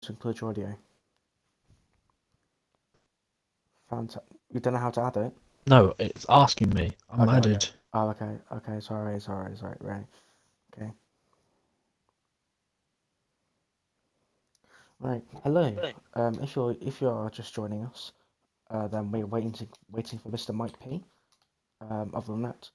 to include your audio. Fantastic. You don't know how to add it? No, it's asking me. I'm Okay. added. Oh, okay. Okay. Sorry. Right. Okay. Right. Hello. If you're just joining us, then we're waiting for Mr. Mike P. Other than that,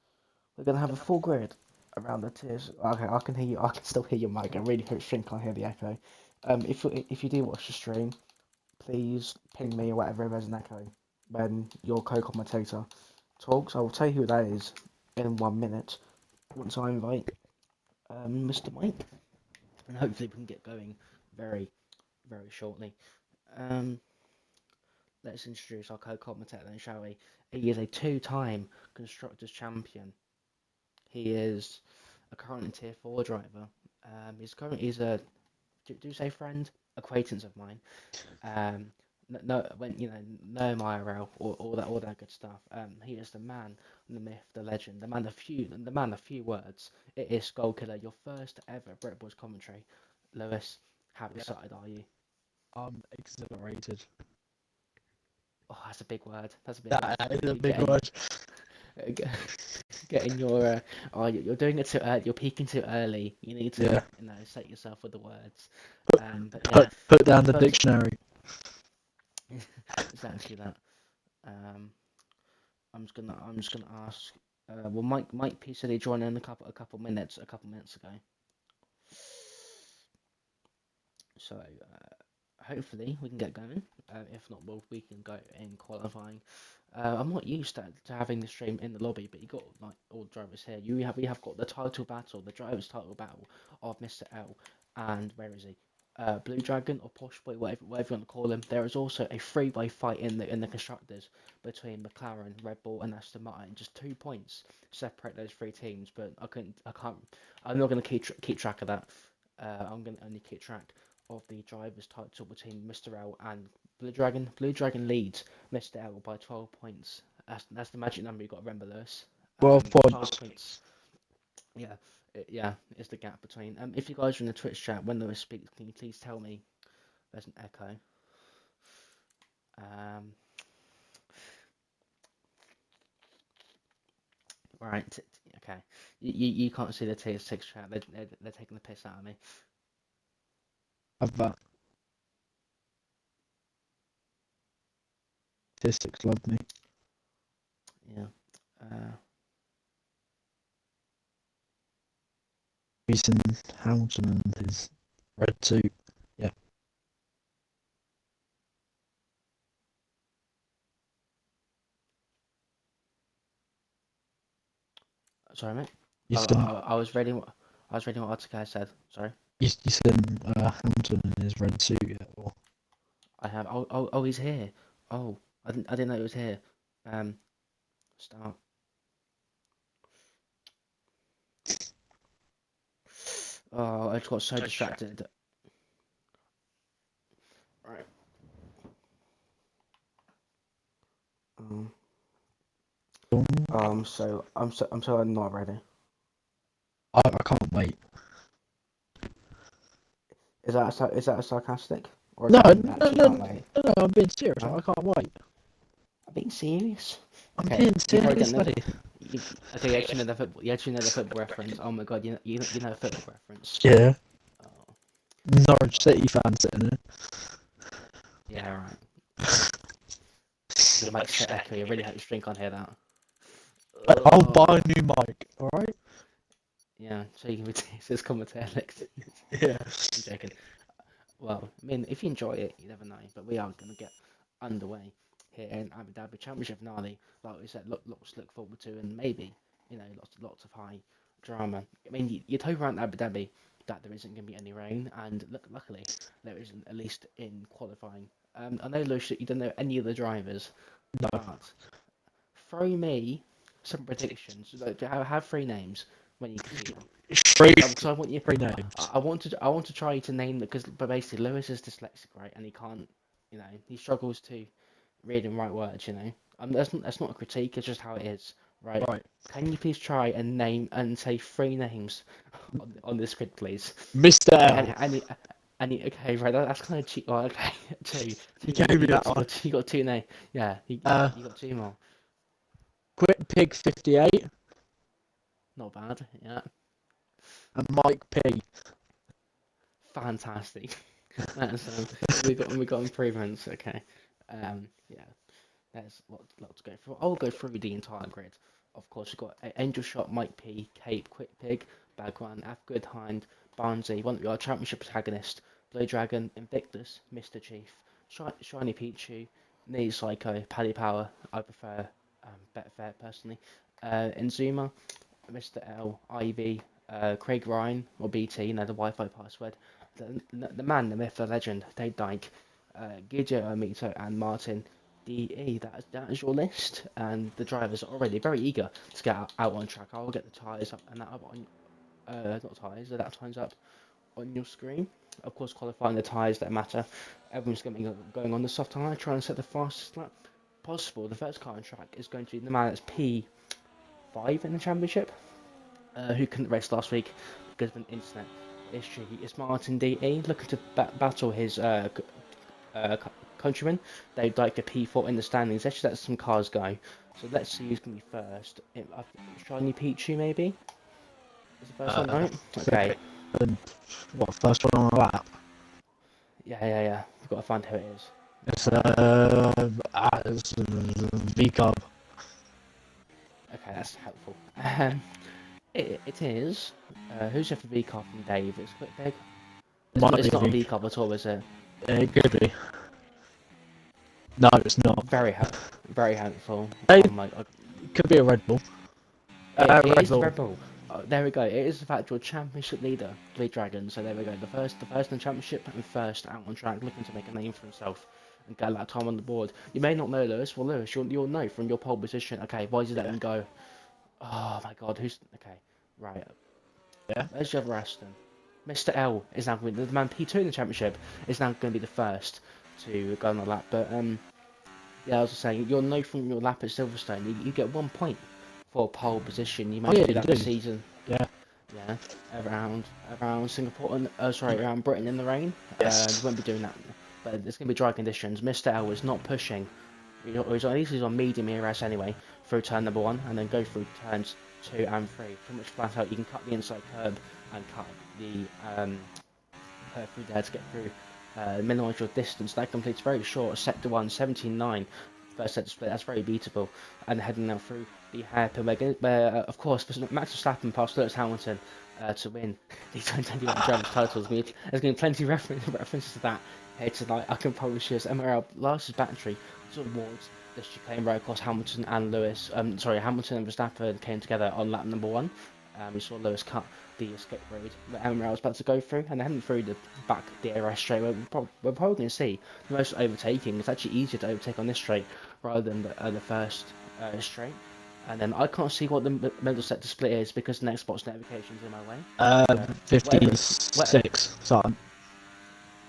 we're gonna have a full grid around the tiers. Okay, I can hear you. I can still hear your mic. I really hope Shane can't hear the echo. If you do watch the stream, please ping me or whatever if there's an echo when your co-commentator talks. I will tell you who that is in 1 minute once I invite Mr. Mike, and hopefully we can get going very, very shortly. Um, let's introduce our co-commentator then, shall we? He is a two-time Constructors Champion. He is a current Tier 4 driver. He's a, do you say friend? Acquaintance of mine. No, when know him IRL, all that good stuff. He is the man, the myth, the legend, the man of few words. It is Skull Killer, your first ever Brett Boys commentary. Lewis, how excited are you? I'm exhilarated. Oh, that's a big word. That's a big. That is a big word. Getting your you're doing it too early. You're peaking too early. You need to set yourself with the words. Put down the dictionary. Exactly that. I'm just gonna ask. Well, Mike P said he joined in a couple minutes ago. So hopefully we can get going. If not, we can go in qualifying. I'm not used to having the stream in the lobby, but you got like all the drivers here. We have got the the drivers' title battle of Mr. L, and where is he? Blue Dragon or Posh Boy, whatever you want to call him. There is also a three-way fight in the constructors between McLaren, Red Bull, and Aston Martin. Just 2 points separate those three teams, but I'm not gonna keep track of that. I'm gonna only keep track of the drivers' title between Mr. L and Blue Dragon. Blue Dragon leads Mr. L by 12 points. That's the magic number you got to remember, Lewis. 12 12 points. Yeah, it's the gap between. If you guys are in the Twitch chat, when Lewis speaks, can you please tell me there's an echo? Right, okay. You can't see the Tier6 chat. They're taking the piss out of me. Have that. Tier6 love me. Yeah. Mason Hamilton and his red suit. Yeah. Sorry, mate. You said I was reading what Artica said. Sorry. you said Hamilton in his red suit. Yeah. Or... I have. Oh, he's here. Oh, I didn't know he was here. Start. Oh, I just got so distracted. Right. So I'm not ready. I can't wait. Is that a sarcastic? Or No, I'm being serious. Huh? I can't wait. I'm being serious. I'm being serious, buddy. Okay, you actually know the football. You actually know the football reference. Oh my god, you know the football reference. Yeah. Oh. Norwich City fan sitting there. Yeah, right. The mic's so echoey. I really hope the stream can't hear that. I'll buy a new mic. All right. Yeah, so you can be this commentator next. Yeah. I'm joking. Well, I mean, if you enjoy it, you never know. But we are going to get underway here in Abu Dhabi Championship finale. Like we said, lots to look forward to, and maybe lots of high drama. I mean, you'd hope around Abu Dhabi that there isn't going to be any rain, and luckily there isn't, at least in qualifying. I know, Lucia, you don't know any of the drivers, but throw me some predictions. Like, have three names when you can see them. Because I want you. Three names. I want to try to name them but basically Lewis is dyslexic, right? And he can't, he struggles to read and write words. That's not a critique. It's just how it is, right? Right. Can you please try and name and say three names on this grid, please? Mr. L. Okay, right, that's kind of cheap. Oh, okay, two, You two. gave me You that got, one. you got two. No, yeah, Uh, you got two more. Quick Pig 58 Not bad. Yeah, and Mike P. fantastic. That's we got improvements. Okay, yeah. There's lot to go through. I'll go through the entire grid. Of course, you've got Angel Shot, Mike P, Cape, Quick Pig, Bagwan, Good Hind, Barnsey, one of your championship protagonist, Blue Dragon, Invictus, Mr. Chief, Shiny Pichu, Knee Psycho, Paddy Power. I prefer Betfair personally. Inzuma, Mr. L, Ivy, Craig Ryan, or BT, the Wi-Fi password. The man, the myth, the legend, Dave Dyke, Gidjo Amito, and Martin. DE, that is your list, and the drivers are already very eager to get out on track. I'll get the tyres up and that up on, not tyres, the lap times up on your screen. Of course, qualifying the tyres that matter. Everyone's going to be going on the soft tyre, trying to set the fastest lap possible. The first car on track is going to be the man that's P5 in the championship, who couldn't race last week because of an internet issue. It's Martin DE looking to battle his uh, countrymen. They'd like a P4 in the standings. Let's just let some cars go. So let's see who's going to be first. Shiny Pichu, maybe? Is the first one, right? Okay. What, first one on the lap? Yeah. We've got to find who it is. It's V-Cub. Okay, that's helpful. It is. Who's your V car from Dave? It's Quick Big. It's not a V car at all, is it? It could be. No, it's not. Very helpful. Hey, Oh my god. it could be a Red Bull. It Red is the Bull. Red Bull. There we go. It is the actual championship leader, Blue Dragon. So there we go. The first in the championship and first out on track, looking to make a name for himself and get that time on the board. You may not know Lewis. Well, Lewis, you'll know from your pole position. Okay, why did you let him go? Oh my God, who's okay? Right, Yeah. there's the other Aston. Mr. L is now going to be the man P2 in the championship. Is now going to be the first to go on the lap. But yeah, I was just saying, you'll know from your lap at Silverstone, you get 1 point for pole position. You managed to do that this season. Yeah. Yeah, around Singapore and around Britain in the rain. Yes. You won't be doing that, but it's going to be dry conditions. Mr. L is not pushing. He's on medium ERS anyway through turn number 1, and then go through turns 2 and 3. Pretty much flat out. You can cut the inside curb and cut the curve through there to get through. Minimise your distance. That completes very short. Sector 1, 17.9. First set split, that's very beatable. And heading now through the hairpin, where of course, Max Verstappen passed Lewis Hamilton to win the 2021 Drivers' titles. There's going to be plenty of references to that here tonight. I can promise you, as MRL last battery towards the chicane right across Hamilton and Lewis. Hamilton and Verstappen came together on lap number 1. We saw Lewis cut the escape road that Emma was about to go through, and heading through the back DRS straight. We're probably going to see the most overtaking. It's actually easier to overtake on this straight rather than the first straight. And then I can't see what the middle sector split is because the next Xbox notification's in my way. 56 something.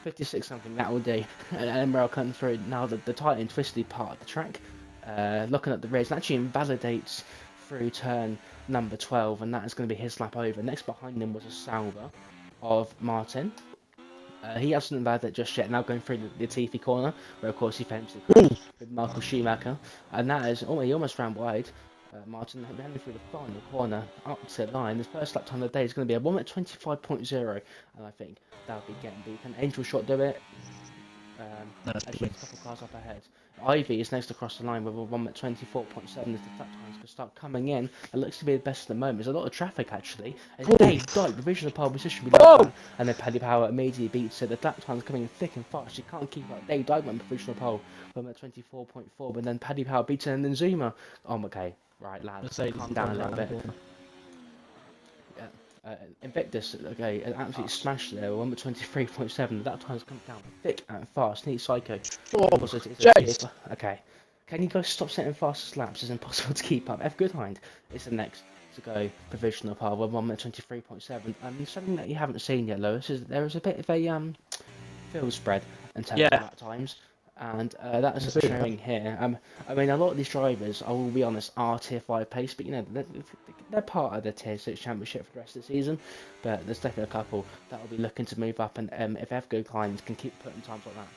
56 something, that will do. And Emerald comes through now. The tight and twisty part of the track, looking at the rears, actually invalidates through turn number 12, and that is going to be his lap over. Next behind him was a Sauber of Martin. He hasn't invalidated just yet, now going through the Latifi corner, where of course he famously crashed with Michael Schumacher, and that is, he almost ran wide. Martin heading through the final corner up to the line. His first lap time of the day is going to be a 1 minute 25.0, and I think that'll be getting beat. Can Angel Shot do it? Actually, it's a couple cars up ahead. Ivy is next across the line with a 1 minute 24.7 as the lap times can start coming in. It looks to be the best at the moment. There's a lot of traffic actually. And Dave Dyke, provisional pole position, we like that. And then Paddy Power immediately beats it. The lap time's coming in thick and fast. You can't keep up. Dave Dyke went provisional pole, 1 minute 24.4, but then Paddy Power beats it, and then Zuma. Okay, right, lads, calm down a little bit. Invictus, okay, absolutely smashed there. 1 with 23.7. That time's come down thick and fast. Neat Psycho. Okay. Can you guys stop setting fastest laps? It's impossible to keep up. F. Goodhind is the next to go provisional par with 1 minute 23.7. Something that you haven't seen yet, Lewis, is there is a bit of a field spread in terms of lap times. and I that's can see that. showing here. I mean, a lot of these drivers, I will be honest, are Tier 5 pace, but they're part of the Tier 6 Championship for the rest of the season. But there's definitely a couple that will be looking to move up, and if Evgo Klein can keep putting times like that,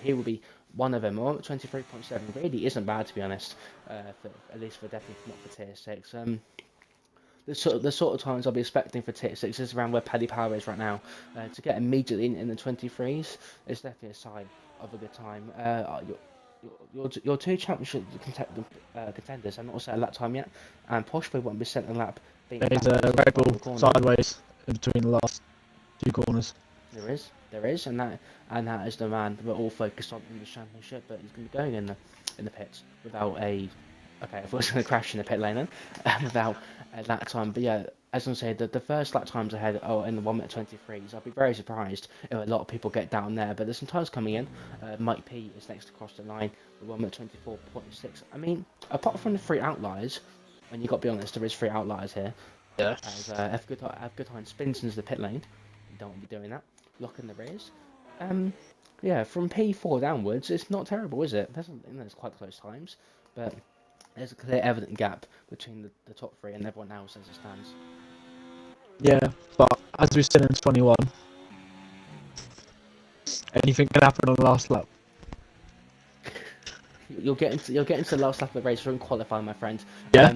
he will be one of them. Well, 23.7 really isn't bad, to be honest, at least for definitely not for Tier 6. The sort of times I'll be expecting for Tier 6 is around where Paddy Power is right now. To get immediately in the 23s is definitely a sign of a good time. Your two championship contenders have not set a lap time yet, and possibly won't be setting a lap being There's a backwards in the Red Bull final corner. sideways in between the last two corners. There is, and that is the man we're all focused on in the championship. But he's going to be going in the pits without a. Okay, I thought he was going to crash in the pit lane then, without a lap time. But yeah, as I said, the first lap times ahead, in the 1 minute 23s, I'll be very surprised if a lot of people get down there. But there's some tires coming in. Mike P is next across the line with 1 minute 24.6. I mean, apart from the three outliers, and you got to be honest, there is three outliers here. Yeah. As F Goodhine spins into the pit lane, you don't want to be doing that. Lock in the rears. Yeah, from P4 downwards, it's not terrible, is it? There's quite close times, but there's a clear, evident gap between the top three and everyone else as it stands. Yeah, but as we've seen in 21, anything can happen on the last lap. You'll get into the last lap of the race from qualifying, my friend. Yeah.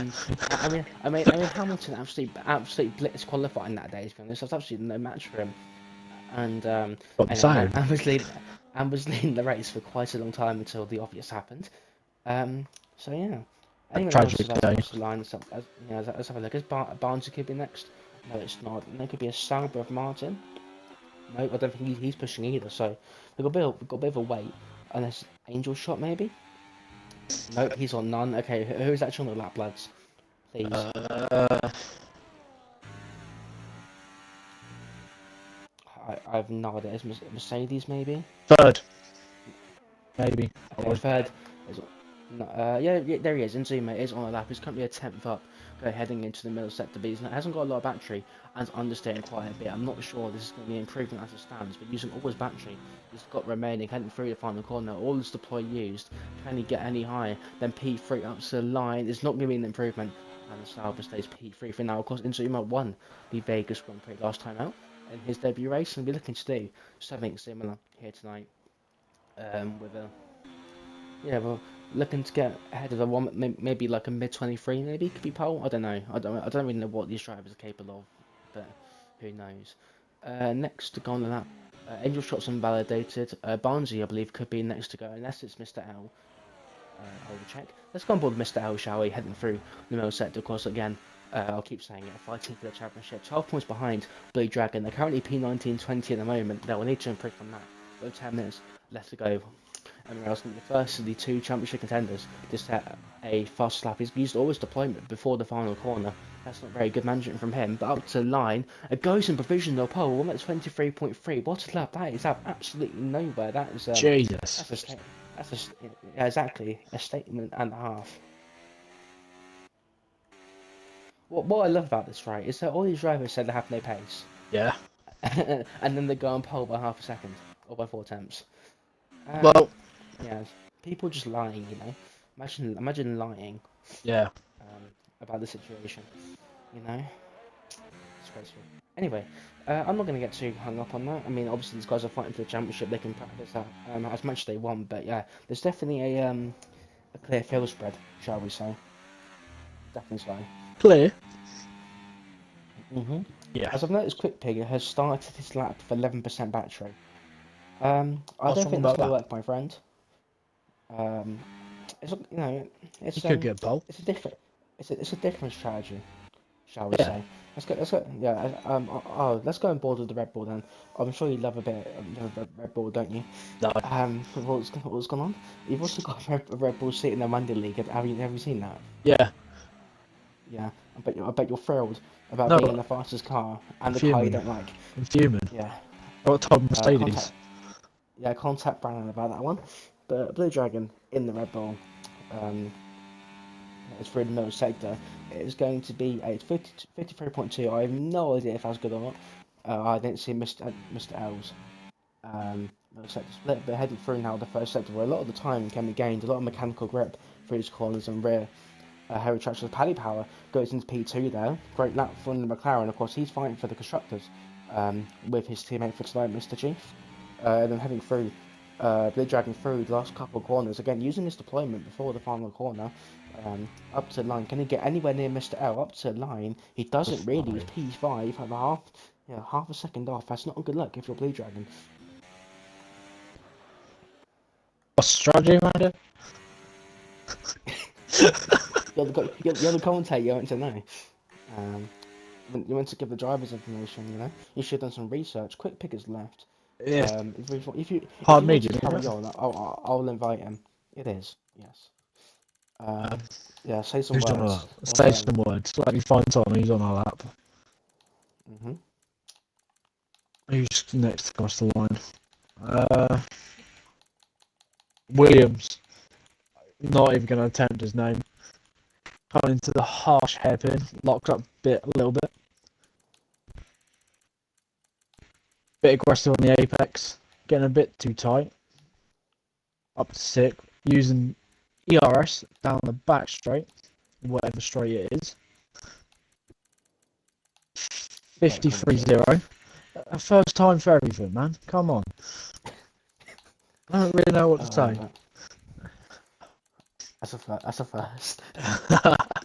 I mean, Hamilton absolutely blitzed qualifying that day. To be honest, there was absolutely no match for him, and Got the same. and was leading the race for quite a long time until the obvious happened. So yeah. A Anyone else tragic that's day. across the line? Let's have a look. Is Barnes could be next? No, it's not. And there could be a Sauber of Martin. No, I don't think he's pushing either. So we've got a bit of a wait. Unless Angel Shot maybe. Nope, he's on none. Okay, who's actually on the lap, lads? Please. I have no idea. Is Mercedes maybe? Third. Maybe. Okay, third. Is, no, yeah, there he is. Inzuma is on a lap. He's currently a 10th up, heading into the middle sector. But he hasn't got a lot of battery and understeering quite a bit. I'm not sure this is going to be an improvement as it stands, but using all his battery he's got remaining, heading through the final corner, all his deploy used. Can he get any higher than P3 up to the line? It's not going to be an improvement. And the Sauber stays P3 for now. Of course, Inzuma won the Vegas Grand Prix last time out in his debut race, and we're looking to do something similar here tonight. With a well, looking to get ahead of a one, maybe like a mid 23, maybe could be pole. I don't know. I don't really know what these drivers are capable of, but who knows. Next to go on the lap, Angel Shot's invalidated. Barnsley, I believe, could be next to go unless it's Mr. L. I will check. Let's go on board with Mr. L, shall we? Heading through the middle sector, of course. Again, I'll keep saying it. Fighting for the championship. 12 points behind Blue Dragon. They're currently P19-20 at the moment. They will need to improve on that. With 10 minutes left to go. And I was going to be the first of the two championship contenders to set a fast lap. He's used all his deployment before the final corner. That's not very good management from him. But up to the line, it goes in provisional pole. 1 minute 23.3. What a lap that is! Out absolutely nowhere. That is Jesus. Yeah, exactly a statement and a half. What I love about this, right, is that all these drivers said they have no pace. Yeah. And then they go on pole by half a second or by 4 attempts. Well. Yeah, people just lying, Imagine lying. Yeah. About the situation, Disgraceful. Anyway, I'm not going to get too hung up on that. I mean, obviously these guys are fighting for the championship. They can practice that as much as they want. But yeah, there's definitely a clear field spread, shall we say? Definitely so. Clear. Yeah. As I've noticed, Quick Pig has started his lap with 11% battery. I don't think that's going to work, my friend. It's He could get pole. It's a different strategy, shall we say? Let's go. Yeah. Let's go on board with the Red Bull then. I'm sure you love a bit of Red Bull, don't you? No. What's going on? You've also got a Red Bull seat in the Monday League. Have you seen that? Yeah. Yeah. I bet you're thrilled about being in the fastest car and the car you don't like. I'm fuming. Yeah. What type of Mercedes? Contact Brandon about that one. But Blue Dragon in the Red Bull, it's for the middle sector. It's going to be a 53.2. I have no idea if that's good or not. I didn't see Mr. L's sector split, but heading through now the first sector where a lot of the time can be gained, a lot of mechanical grip through his corners and rear. Harry Tractor's paddy power goes into P2 there. Great lap from the McLaren. Of course, he's fighting for the constructors with his teammate for tonight, Mr. Chief. And then heading through, Blue Dragon through the last couple of corners. Again, using his deployment before the final corner. Up to the line. Can he get anywhere near Mr. L? Up to the line. He doesn't really. He's P5 and half a second off. That's not a good luck if you're Blue Dragon. What's strategy, man? You're the commentator, you want to know. You want to give the drivers information, you know? You should have done some research. Quick Pickers left. Yeah. If you Pardon me, want to did you carry hear on, I'll invite him. It is, yes. Yeah, say some Who's on words. our lap? Say some words. Let me find someone who's on our lap. Who's next across the line? Williams. Not even going to attempt his name. Coming into the harsh hairpin. Locked up a little bit. Bit aggressive on the apex. Getting a bit too tight. Up to 6. Using ERS down the back straight. Whatever straight it is. 53-0. First time for everything, man. Come on. I don't really know what to say. That's a first.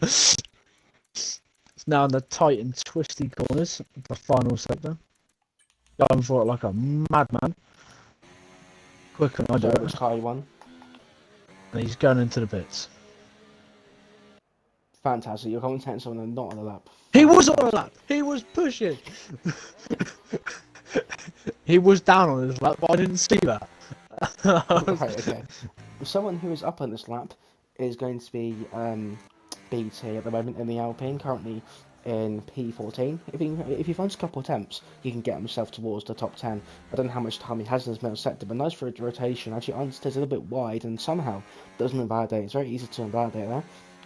It's now in the tight and twisty corners of the final sector. Going for it like a madman. Quicker than I do it. One. And he's going into the pits. Fantastic. You're commentating someone not on the lap. He was on the lap. He was pushing. He was down on his lap, but I didn't see that. Right, okay. Someone who is up on this lap is going to be BT at the moment in the Alpine, currently in P14. If he finds a couple attempts, he can get himself towards the top 10. I don't know how much time he has in his middle sector, but nice for a rotation. Actually, understeers a little bit wide and somehow doesn't invalidate. It's very easy to invalidate there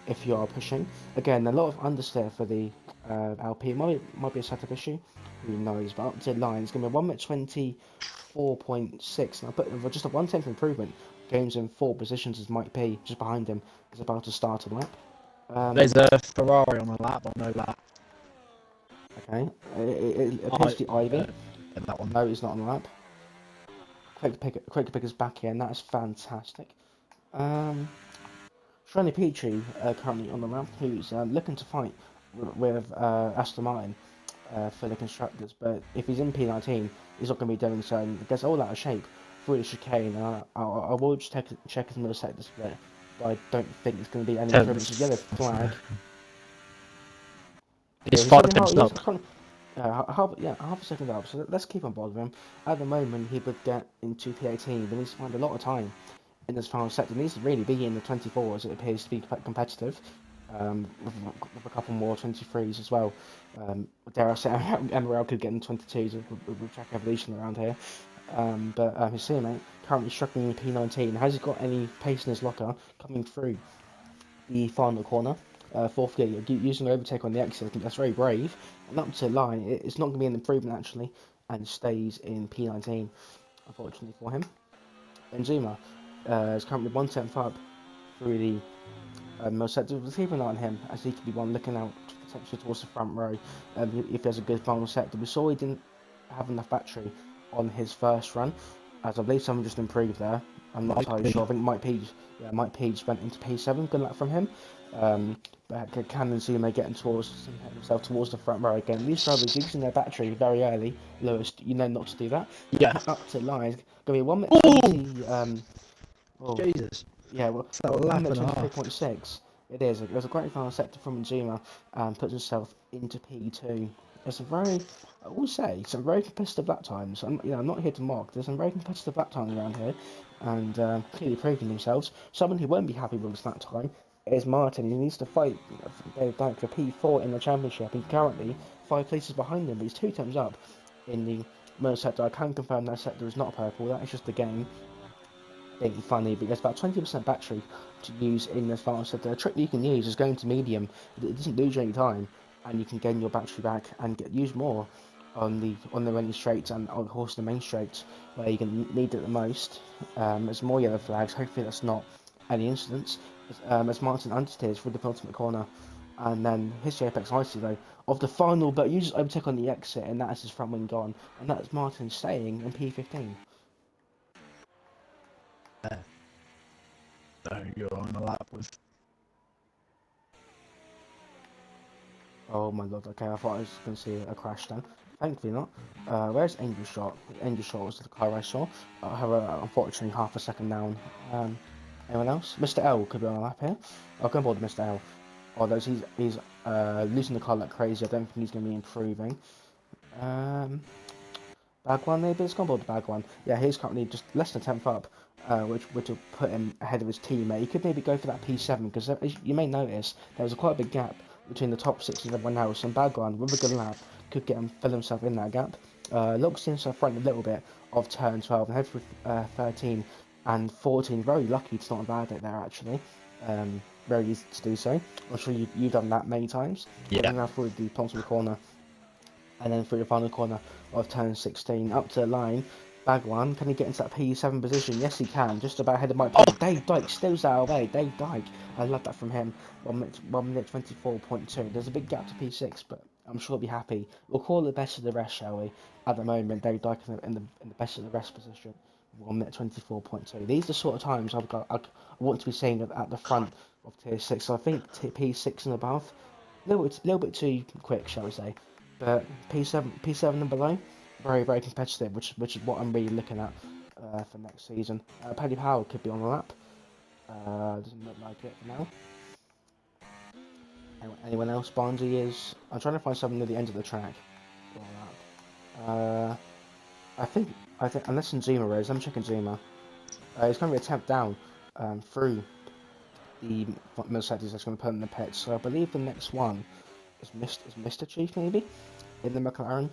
if you are pushing. Again, a lot of understeer for the Alpine. Might be a setup issue. Who knows? But up to the line, it's going to be 1 minute 24.6. And I put just a 1/10 improvement. Gains in 4 positions as Mike P, just behind him, is about to start a lap. There's a Ferrari on the lap, I know that. Okay, it appears to be Ivy. That one. No, he's not on the lap. Quick pick is back in, that is fantastic. Shiny Petrie currently on the lap, who's looking to fight with Aston Martin for the constructors, but if he's in P19, he's not going to be doing so, and gets all out of shape through the chicane. I will just check his middle sector split, but I don't think it's going to be any improvements. Yellow flag. It's 5 times up. Half a second up, so let's keep on board with him. At the moment, he would get into P18, but needs to find a lot of time in this final sector. He needs to really be in the 24s, it appears to be competitive. With a couple more 23s as well. Dare I say, MRL could get in 22s with track evolution around here. But his teammate currently struggling in P19. Has he got any pace in his locker coming through the final corner? Fourth gear, using overtake on the exit. I think that's very brave. And up to the line, it's not going to be an improvement actually, and stays in P19, unfortunately for him. Benzema is currently 1/10 up through the most sector. We'll keep an eye on him as he could be one looking out potentially towards the front row. If there's a good final sector, we saw he didn't have enough battery on his first run, as I believe someone just improved there. I'm not entirely sure. I think Mike Page went into P7. Good luck from him. But can Benzema getting himself towards the front row again? These drivers using their battery very early. Lewis, you know not to do that. Yeah. Up to line. Going to be 1 minute 20. Jesus. Yeah, well, 1 minute 23.6. It is. It was a great final sector from Benzema, and puts himself into P2. It's a very, I will say, some very competitive lap times. I'm not here to mock. There's some very competitive lap times around here, and clearly proving themselves. Someone who won't be happy with his lap time is Martin. He needs to fight Dave Dyke for P4 in the championship. He's currently 5 places behind him, but he's 2 times up in the middle sector. I can confirm that sector is not purple. That is just the game being funny, but there's about 20% battery to use in this final set. The trick that you can use is going to medium. It doesn't lose you any time, and you can gain your battery back and use more on the running straights and on the horse in the main straights where you can need it the most. There's more yellow flags. Hopefully that's not any incidents. As Martin understeers through the penultimate corner, and then hits the apex nicely though of the final, but uses overtake on the exit, and that is his front wing gone, and that's Martin staying in P15. So you're on the lap with. Oh my lord, okay, I thought I was going to see a crash then. Thankfully not. Where's Angel Shot? Angel Shot was the car I saw. Unfortunately half a second down. Anyone else? Mr. L could be on a lap here. I'll go on board Mr. L. Although he's losing the car like crazy, I don't think he's going to be improving. Bag one maybe? Let's go on board the bag one. Yeah, he's currently just less than 10th up, which would have put him ahead of his teammate. He could maybe go for that P7, because as you may notice, there was quite a big gap between the top 6 and everyone else, and bag one, with a good lap, could fill himself in that gap. Looks himself front a little bit of turn 12 and head for 13 and 14. Very lucky to not have had it there actually. Very easy to do so. I'm sure you've done that many times. Yeah. Now through the penultimate corner, and then through the final corner of turn 16 up to the line. Bag one, can he get into that P7 position? Yes, he can. Just about ahead of Mike. Dave Dyke steals that away. Dave Dyke, I love that from him. 1 minute 24.2. There's a big gap to P6, but I'm sure he'll be happy. We'll call it best of the rest, shall we? At the moment, Dave Dyke in the best of the rest position. 1 minute 24.2. These are the sort of times I want to be seeing at the front of tier 6. So I think P6 and above, a little bit too quick, shall we say? But P7 and below, very very competitive, which is what I'm really looking at for next season. Paddy Powell could be on the lap. Doesn't look like it for now. Anyone else? Barnesy is. I'm trying to find something near the end of the track. I think unless in Zuma is, I'm checking Zuma. It's going to be a 10th down through the Mercedes that's going to put in the pits. So I believe the next one is Mr. Chief maybe in the McLaren.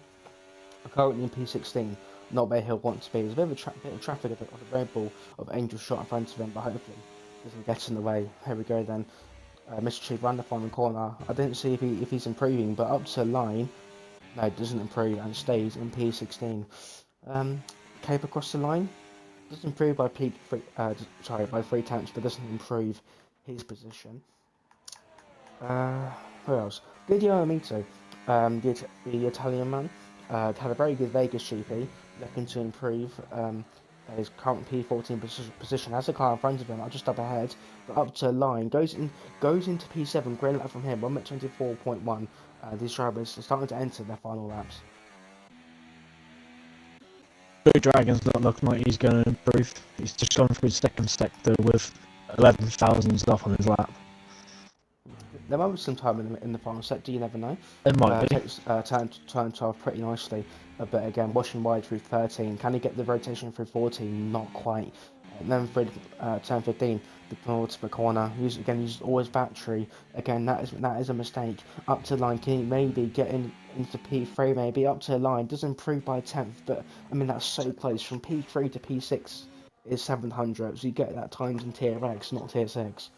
Currently in P16, not where he'll want to be. There's a bit of traffic of the Red Bull of Angel Shot in front of him, but hopefully doesn't get in the way. Here we go then. Mr. Chief ran the final corner. I didn't see if he's improving, but up to the line, no, doesn't improve and stays in P16. Cape across the line, doesn't improve by by 3 tenths, but doesn't improve his position. Who else? Guido Amito, the Italian man, had a very good Vegas GP, looking to improve his current P14 position. Has a car in front of him, just up ahead, but up to line, goes into P7, great lap from him, 1 minute 24.1. These drivers are starting to enter their final laps. Blue Dragon's not looking like he's going to improve. He's just gone through second sector with 11,000 stuff on his lap. There might be some time in the final sector, you never know. It might be. Takes turn 12 pretty nicely, but again, washing wide through 13. Can he get the rotation through 14? Not quite. And then through turn 15, the penultimate corner. Uses always battery. Again, that is a mistake. Up to the line, can he maybe get into P3? Maybe up to the line. Does improve by 10th, but I mean that's so close. From P3 to P6 is 700, so you get that times in tier X, not tier 6.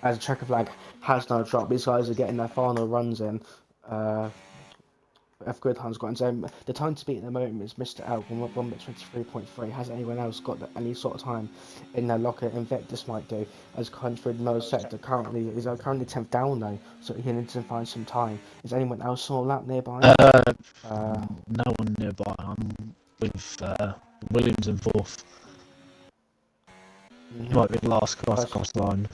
As a checker flag has now dropped, these guys are getting their final runs in. F. Goodhunt's got his own. The time to beat at the moment is Mr. L, 1 minute 23.3. Has anyone else got any sort of time in their locker? Invictus might do, as Conford Mo's sector currently 10th down though, so he needs to find some time. Is anyone else on a lap nearby? No one nearby. I'm with Williams in 4th. He might be the last across the line.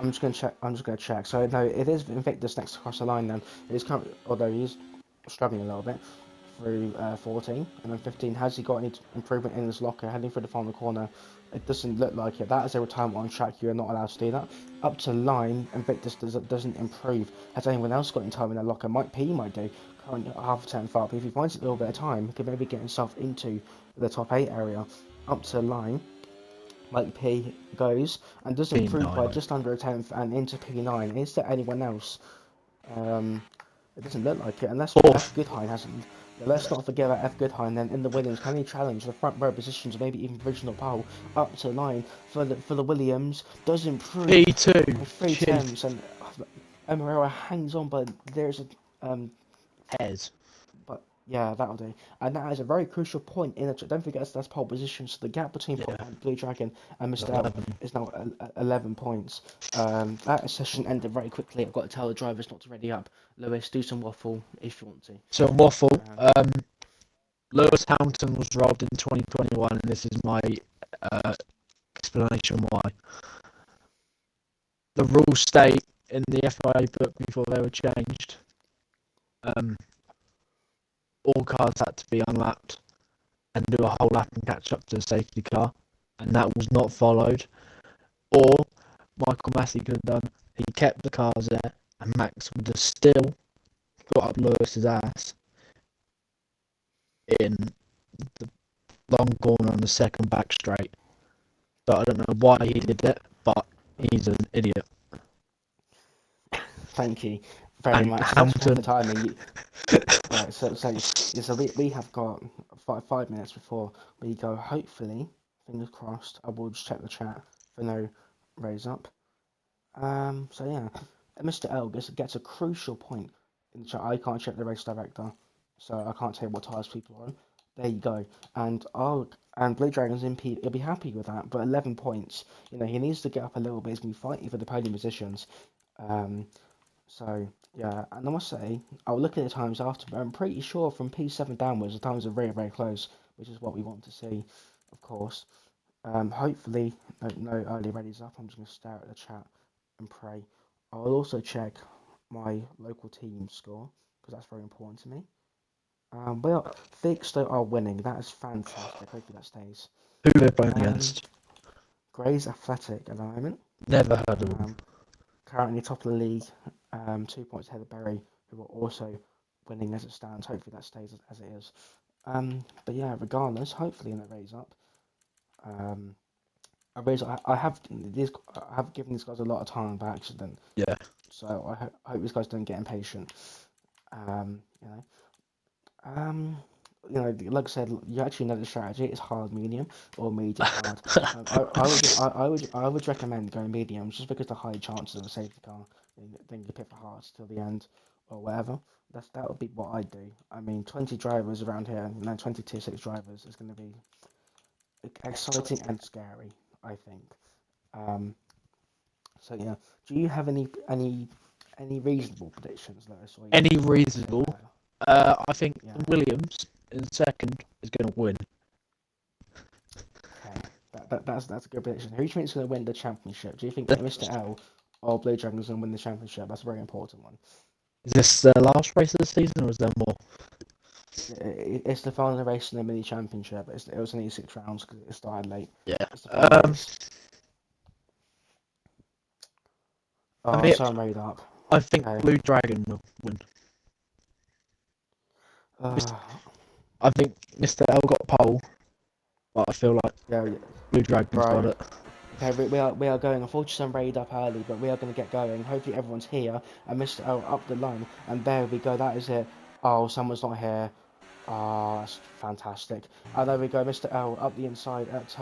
I'm just gonna check. So no, it is Invictus next across the line. Then it is currently, although he's struggling a little bit through 14 and then 15. Has he got any improvement in his locker heading through the final corner? It doesn't look like it. That is a retirement on track. You are not allowed to do that. Up to line, Invictus doesn't improve. Has anyone else got any time in their locker? Mike P might do. Currently half a turn up. If he finds a little bit of time, he could maybe get himself into the top 8 area. Up to line. Mike P goes and does improve by just under a 10th and into P9. Is there anyone else? It doesn't look like it, unless F. Goodhine hasn't. But let's not forget about F. Goodhine then in the Williams. Can he challenge the front row positions, maybe even original pole, up to line for the Williams? Does improve P2 by 3 tenths, and Emerald hangs on, but there's a Hairs. but yeah, that'll do. And that is a very crucial point in it. Don't forget that's pole position. So the gap between Yeah. Blue Dragon and Mr. L 11. is now 11 points. That session ended very quickly. I've got to tell the drivers not to ready up. Lewis, do some waffle if you want to. So waffle. Um, Lewis Hamilton was robbed in 2021, and this is my explanation why. The rules state in the FIA book before they were changed, all cars had to be unlapped and do a whole lap and catch up to the safety car, and that was not followed. Or Michael Massey could have done, he kept the cars there, and Max would have still got up Lewis's ass in the long corner on the second back straight. So I don't know why he did it, but he's an idiot. Thank you very And much. Thanks for Hamilton, the timing. Right, so we have got 5 minutes before we go. Hopefully, fingers crossed. I will just check the chat for no raise up. So yeah, Mr. L gets a crucial point in the chat. I can't check the race director, so I can't tell you what tires people are on. There you go. And Blue Dragon's in P. He'll be happy with that. But 11 points. You know, he needs to get up a little bit. He's gonna be fighting for the podium positions. So yeah, and I must say, I'll look at the times after, but I'm pretty sure from P7 downwards, the times are very, very close, which is what we want to see, of course. Hopefully, no early readies up. I'm just going to stare at the chat and pray. I'll also check my local team score, because that's very important to me. Well, Thigsto are winning. That is fantastic. Hopefully that stays. who they're playing against? Gray's Athletic at the moment. Never heard of him. Currently top of the league, 2 points ahead of Berry, who are also winning as it stands. Hopefully that stays as it is. But yeah, regardless, hopefully in that raise up, I have given these guys a lot of time by accident. Yeah. So I hope these guys don't get impatient. You know, like I said, you actually know the strategy. It's hard, medium, or medium hard. I would recommend going medium just because the high chances of a safety car. Then you pick for hard till the end, or whatever. That would be what I do. I mean, 20 drivers around here, 20 tier 6 drivers is going to be exciting and scary, I think. So yeah, do you have any reasonable predictions, Lewis? Any reasonable? I think Yeah. Williams in second is going to win. Okay, that's a good prediction. Who do you think is going to win the championship? Do you think Mr. L or Blue Dragon is going to win the championship? That's a very important one. Is this the last race of the season, or is there more? It's the final race in the mini championship. It was only 6 rounds because it started late. Yeah. Oh, I mean, so I'm made up. I think Okay. Blue Dragon will win. I think Mr. L got pole, but I feel like Blue Dragon's got it. Okay, we are going. Unfortunately, I'm raid up early, but we are going to get going. Hopefully, everyone's here. And Mr. L up the line, and there we go. That is it. Oh, someone's not here. Oh, that's fantastic. And there we go, Mr. L up the inside at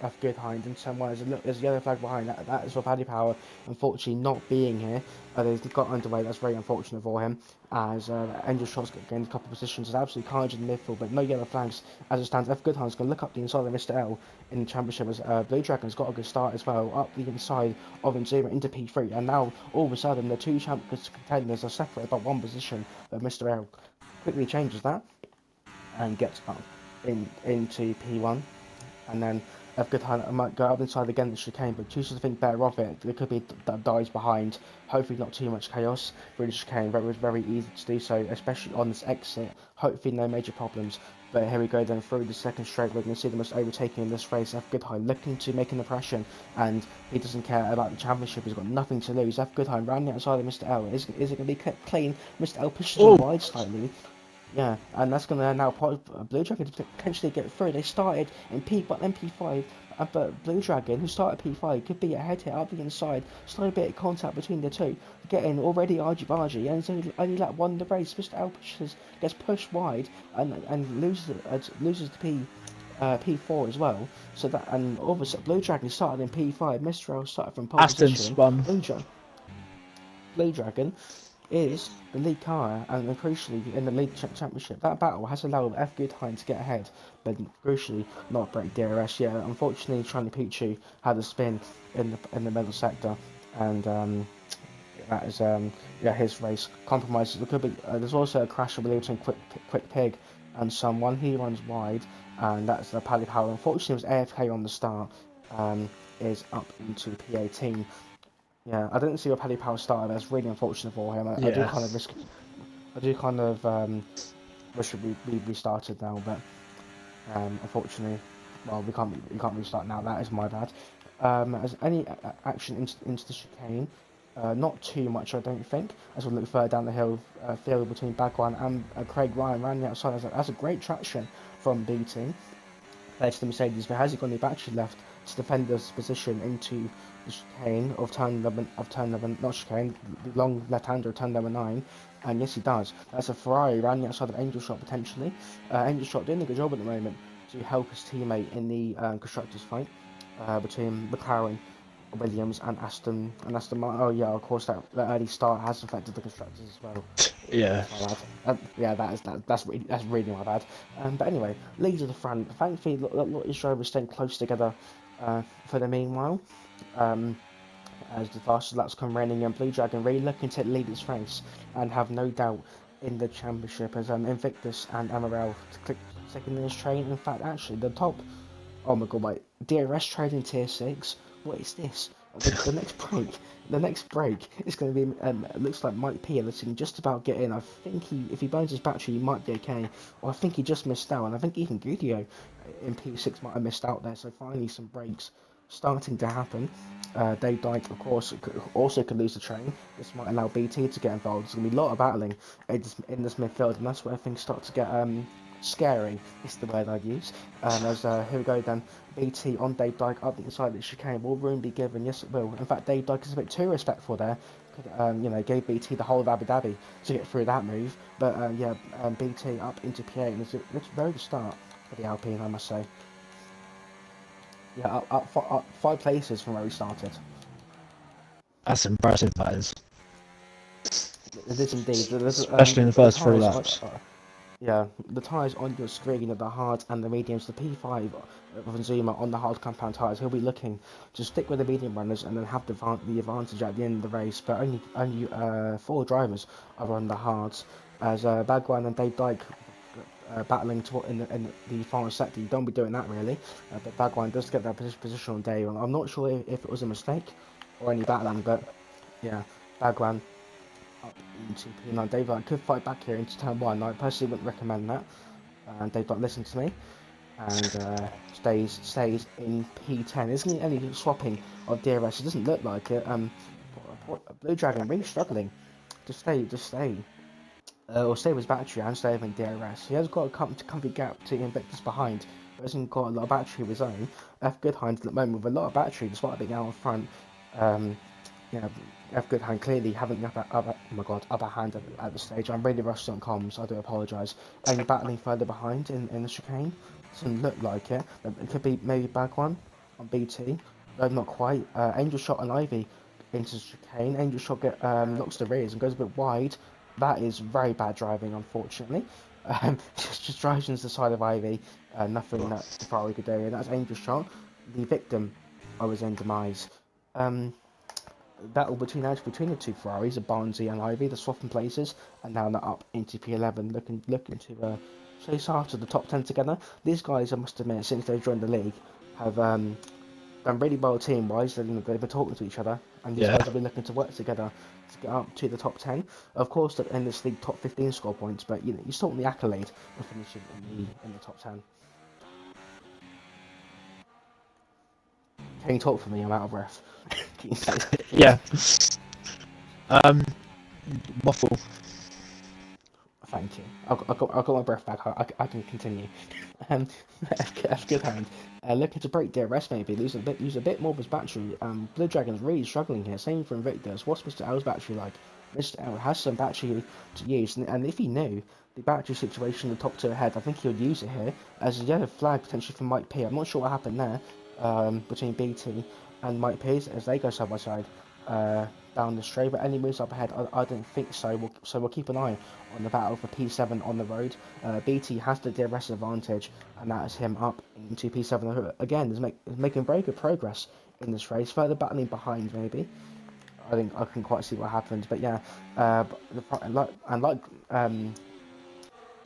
F good behind, and someone there's a yellow flag behind. That is for Paddy Power, unfortunately not being here. They've got underway. That's very unfortunate for him. As Angel Shots gained a couple of positions, it's absolutely carnage in the midfield, but no yellow flags as it stands. F Goodhind's going to look up the inside of Mr. L in the championship as Blue Dragon's got a good start as well, up the inside of Nzuma into P3, and now all of a sudden the two champions contenders are separated by one position, but Mr. L quickly changes that and gets up into P1, and then F Goodhind might go up inside again the chicane, but chooses to think better of it. There could be that dies behind. Hopefully not too much chaos through the chicane, but it was very easy to do so, especially on this exit. Hopefully no major problems. But here we go then through the second straight. We're going to see the most overtaking in this race. F Goodhind looking to make an impression, and he doesn't care about the championship. He's got nothing to lose. F Goodhind rounding outside of Mr. L. Is it going to be kept clean? Mr. L pushes him wide slightly. Yeah, and that's going to now Blue Dragon to potentially get through. They started in P1 and P5, but Blue Dragon, who started P5, could be ahead here up the inside. Slight bit of contact between the two. Getting already argy-bargy, and so only lap 1 the race. Mr. L gets pushed wide and loses to P4 as well. So that, and all of a sudden, Blue Dragon started in P5. Mr. L started from pole position. Aston spun. Blue Dragon is the lead car, and then crucially in the league championship. That battle has allowed F Goodhine to get ahead, but crucially not break DRS. Yeah, unfortunately, Shiny Pichu had a spin in the middle sector, and that is yeah, his race compromises. There could be there's also a crash I believe between Quick Pig and someone. He runs wide, and that's the Paddy Power. Unfortunately, was AFK on the start. Is up into P18. Yeah, I didn't see where Paddy Power started. That's really unfortunate for him. I do Yeah. kind of risk. I do kind of wish we restarted now, but unfortunately, well, we can't restart now. That is my bad. As any action into the chicane, not too much, I don't think. As we look further down the hill, field between Bagwan and Craig Ryan ran the outside. That's a great traction from BT. Led to the Mercedes, but has he got any battery left to defend this position into the chicane of turn 11, not chicane, the long left-hander, turn number 9, and yes he does. That's a Ferrari around the outside of Angel Shot potentially. Angel Shot doing a good job at the moment to help his teammate in the constructors fight between McLaren, Williams and Aston Martin. Oh yeah, of course that early start has affected the constructors as well. Yeah. That's my bad. Yeah, that's really my bad. But anyway, lead to the front. Thankfully, his drivers staying close together for the meanwhile. Um, as the fastest laps come raining and Blue Dragon really looking to lead its race and have no doubt in the championship as Invictus and Amaral to click second in this train. In fact, actually, the top. Oh my god, wait. DRS trading tier 6? What is this? The next break is going to be, it looks like Mike P letting just about get in. I think if he burns his battery, he might be okay. Or I think he just missed out, and I think even Gudio in P6 might have missed out there. So finally, some breaks starting to happen. Dave Dyke, of course, also could lose the train. This might allow BT to get involved. There's going to be a lot of battling in this midfield, and that's where things start to get scary, is the word I'd use. Here we go then. BT on Dave Dyke up the inside of the chicane. Will room be given? Yes, it will. In fact, Dave Dyke is a bit too respectful there. Could, gave BT the whole of Abu Dhabi to get through that move. But BT up into P8, and it's a very good start for the Alpine, I must say. Yeah, up 5 places from where we started. That's impressive, that is. It is indeed. Especially in the first 3 laps. Yeah, the tyres on your screen are the hards and the mediums. The P5 of Zuma on the hard compound tyres. He'll be looking to stick with the medium runners and then have the advantage at the end of the race. But only 4 drivers are on the hards. As Bagwan and Dave Dyke battling in the final sector. You don't be doing that really. But Bagwan does get that position on Dave. I'm not sure if it was a mistake or any battling, but yeah, Bagwan up into P9. Dave Dyke could fight back here into turn 1. I personally wouldn't recommend that. Dave Dyke listen to me and stays in P10. Isn't any swapping of DRS? It doesn't look like it. Blue Dragon really struggling to stay or stay with his battery and stay with DRS. He has got a comfy gap to Invictus behind, but hasn't got a lot of battery of his own. F Goodhine at the moment with a lot of battery despite being out in front. F Goodhine clearly having the upper hand at the stage. I'm really rushed on comms, I do apologise. Only battling further behind in the chicane. Doesn't look like it. It could be maybe back one on BT. No, not quite. Angel Shot and Ivy into the chicane. Angel Shot knocks the rears and goes a bit wide. That is very bad driving, unfortunately. Just drives into the side of Ivy. Nothing that Ferrari could do. And that's Angel Shot, the victim of his own demise. Battle between the 2 Ferraris, Barnsley and Ivy, they're swapping places, and now they're up into P11, looking to chase after the top 10 together. These guys, I must admit, since they've joined the league, have done really well team-wise. They've been talking to each other, and these guys have been looking to work together to get up to the top 10. Of course, in this league, top 15 score points, but you still want the accolade of finishing in the top 10. Can you talk for me? I'm out of breath. Can you say that? Yeah. Waffle. Thank you. I've got my breath back. I can continue. That's good hand. Looking to break DRS maybe. Use a bit more of his battery. Blue Dragon's really struggling here. Same for Invictus. What's Mr. L's battery like? Mr. L has some battery to use, and if he knew the battery situation in the top 2 ahead, I think he would use it here as a yellow flag potentially for Mike P. I'm not sure what happened there between BT and Mike P as they go side by side. down the straight, but any moves up ahead, I don't think so. We'll keep an eye on the battle for P7 on the road. BT has the DRS advantage, and that is him up into P7. Who, again, is making very good progress in this race, further battling behind maybe. I think I can quite see what happens, but yeah,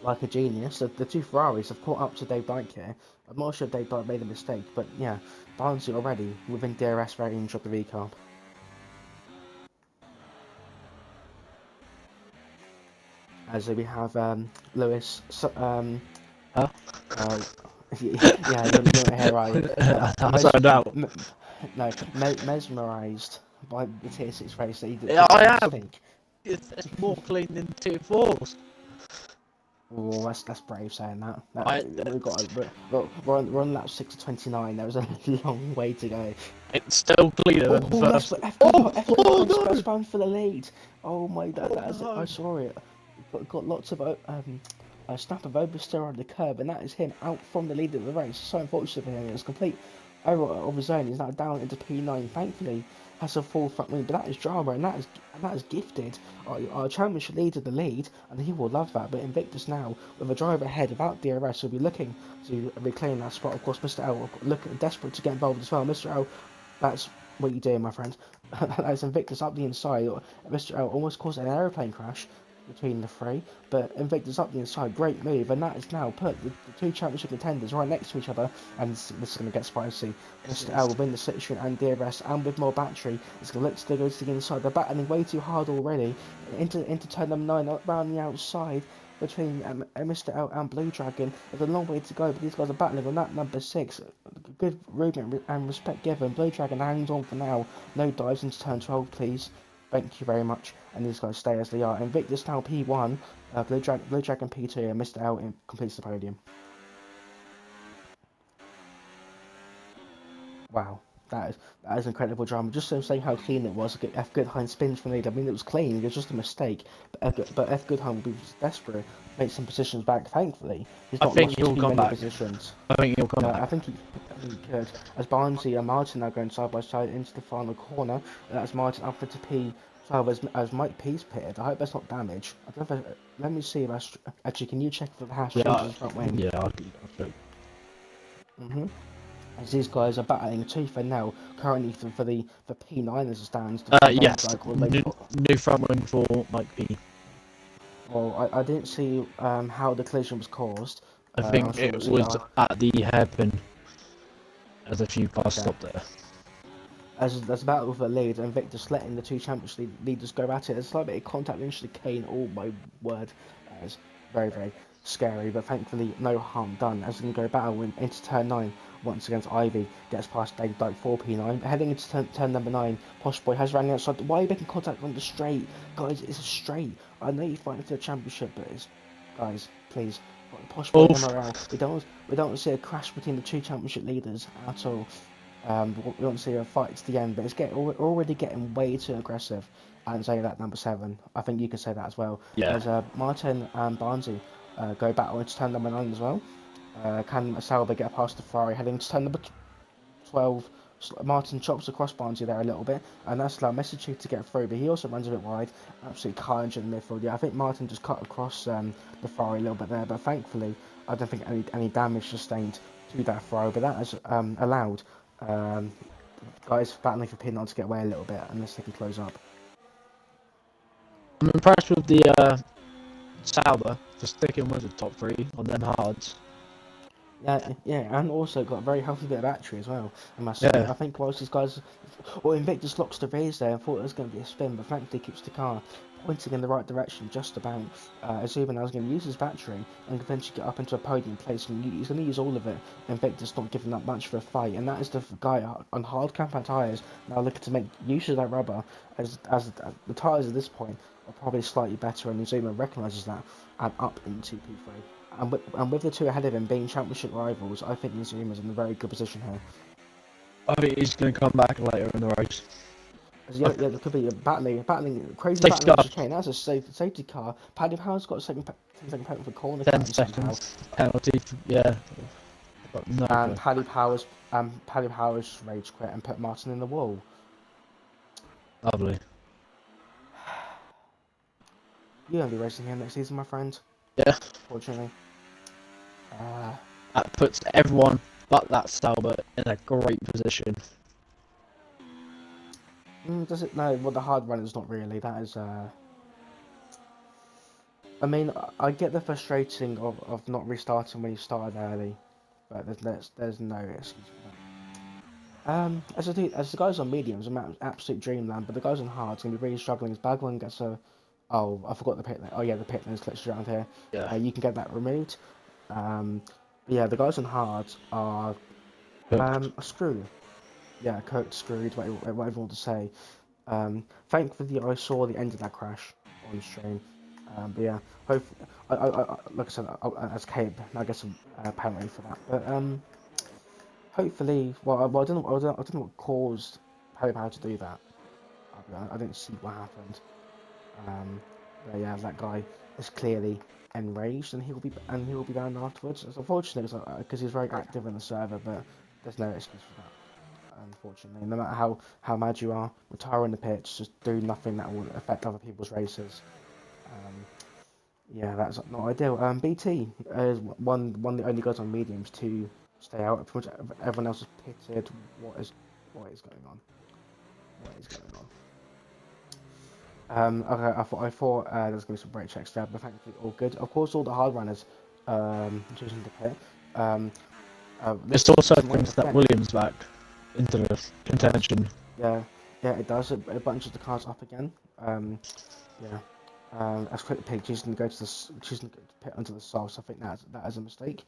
like a genius, the two Ferraris have caught up to Dave Dyke here. I'm not sure if Dave Dyke made a mistake, but yeah, Barnsley already within DRS range of the V-Carb. As we have Lewis, Huh? yeah, you're not here, right? I zoned out. No, mesmerised by the Tier 6 race that he Yeah, didn't I am. speak. It's more clean than Tier 4s. Oh, that's brave saying that. We're on lap 6 to 29. There was a long way to go. It's still cleaner than That's first. F Oh, F oh Express no! bound for the lead. Oh my, that is it. No. I saw it. Got lots of a snap of oversteer on the curb, and that is him out from the lead of the race. So unfortunate for him. It was complete error of his own. He's now down into P9. Thankfully, has a full front wing, but that is drama, and that is gifted. Our championship leader the lead, and he will love that. But Invictus now, with a driver ahead without DRS, will be looking to reclaim that spot. Of course, Mr. L looking desperate to get involved as well. Mr. L, that's what you doing, my friend. That's Invictus up the inside. Mr. L almost caused an aeroplane crash between the three, but Invictus up the inside, great move, and that is now put the two championship contenders right next to each other, and this is going to get spicy. Mr. L will win the Citroen and DRS, and with more battery, it's going to look to go to the inside. They're battling way too hard already, into turn number 9, around the outside, between Mr. L and Blue Dragon. There's a long way to go, but these guys are battling on that number 6. Good movement and respect given. Blue Dragon hangs on for now. No dives into turn 12, please. Thank you very much. And these guys stay as they are. Invictus now P1, Blue Dragon P2, and Mr. L completes the podium. Wow. That is incredible drama. Just to say how clean it was. F. Goodheim spins from the lead. I mean, it was clean. It was just a mistake. But F. Goodheim will be desperate to make some positions back. Thankfully, he's I not think lost he'll too come many back. positions. I think he'll come back. I think he could. As Barnsley and Martin are going side by side into the final corner. That's Martin up to P12 as Mike P's pitted. I hope that's not damage. I don't know if let me see if that's actually. Can you check for the hash changes in front wing? Yeah, I'll check. As these guys are battling tooth and nail currently for P9 as it stands. Yes, new front wing for Mike P. Well, I didn't see how the collision was caused. I think sure it was at the hairpin. There's a few cars stopped there. As there's a battle for the lead, and Victor's letting the two championship leaders go at it. There's a slight bit of contact into the cane. Oh my word, that is very, very scary. But thankfully, no harm done. As we can go battle into turn 9 once against Ivy, gets past Dave Dyke 4P9. Heading into turn number 9, Posh Boy has ran outside. Why are you making contact on the straight? Guys, it's a straight. I know you're fighting for the championship, but it's... Guys, please. Posh Boy and morale. We don't see a crash between the two championship leaders at all. We don't see a fight to the end, but we're already getting way too aggressive. And say that number 7. I think you could say that as well. Yeah. As Martin and Barnsley go battle into turn number 9 as well. Can Sauber get past the Ferrari heading to turn number 12? Martin chops across Barnsley there a little bit, and that's allowed Message to get through, but he also runs a bit wide. Absolutely carnage in the midfield. Yeah, I think Martin just cut across the Ferrari a little bit there, but thankfully, I don't think any damage sustained to that Ferrari, but that has allowed guys battling for P9 to get away a little bit, unless they can close up. I'm impressed with the Sauber for sticking with the top 3 on them hards. Yeah, and also got a very healthy bit of battery as well. I think whilst these guys, Invictus locks the rears there and thought it was going to be a spin, but thankfully keeps the car pointing in the right direction just about. Assuming I was going to use his battery and eventually get up into a podium place, and he's going to use all of it. Invictus not giving that much for a fight, and that is the guy on hard compound tyres now looking to make use of that rubber, as the tyres at this point are probably slightly better, and Zuma recognises that and up into P3. And with the two ahead of him being championship rivals, I think Zuma's in a very good position here. I think he's going to come back later in the race. Yeah, there could be a battling, crazy safety battling chicane. That's a safety car. Paddy Power's got a second penalty for corner. 10 seconds penalty. Yeah. No, and Paddy Power's rage quit and put Martin in the wall. Lovely. You're gonna be racing here next season, my friend. Yeah, Fortunately. that puts everyone but that Salbert in a great position. Does it? No. Well, the hard run is not really. That is. I mean, I get the frustrating of not restarting when you started early, but there's no excuse for that. As the guys on mediums, I'm at absolute dreamland, but the guys on hard's gonna be really struggling. As Bagwell gets a, oh, I forgot the pit lane. Oh yeah, the pit lane's glitched around here. Yeah. You can get that removed. Yeah, the guys on hard are screwed. Yeah, cooked, screwed, whatever you want to say. Thankfully, I saw the end of that crash on stream. But yeah, hopefully, like I said, as Cabe, I guess some penalty for that. But hopefully, I don't know, I don't know what caused Pope to do that. I didn't see what happened. But yeah, that guy is clearly enraged, and he'll be banned afterwards. It's unfortunate because he's very active in the server, but there's no excuse for that. Unfortunately, no matter how mad you are, retiring the pitch, just do nothing that will affect other people's races. Yeah, that's not ideal. BT is one of the only guys on mediums to stay out. Pretty much everyone else is pitted. What is going on? What is going on? Okay, I thought there was going to be some brake checks there, but thankfully all good. Of course, all the hard runners choosing to pit. It's also Some brings that Williams back into the contention. Yeah, yeah, it does. It bunches the cars up again. Yeah. As Quick Pig choosing to go to choosing to pit onto the softs, I think that is a mistake.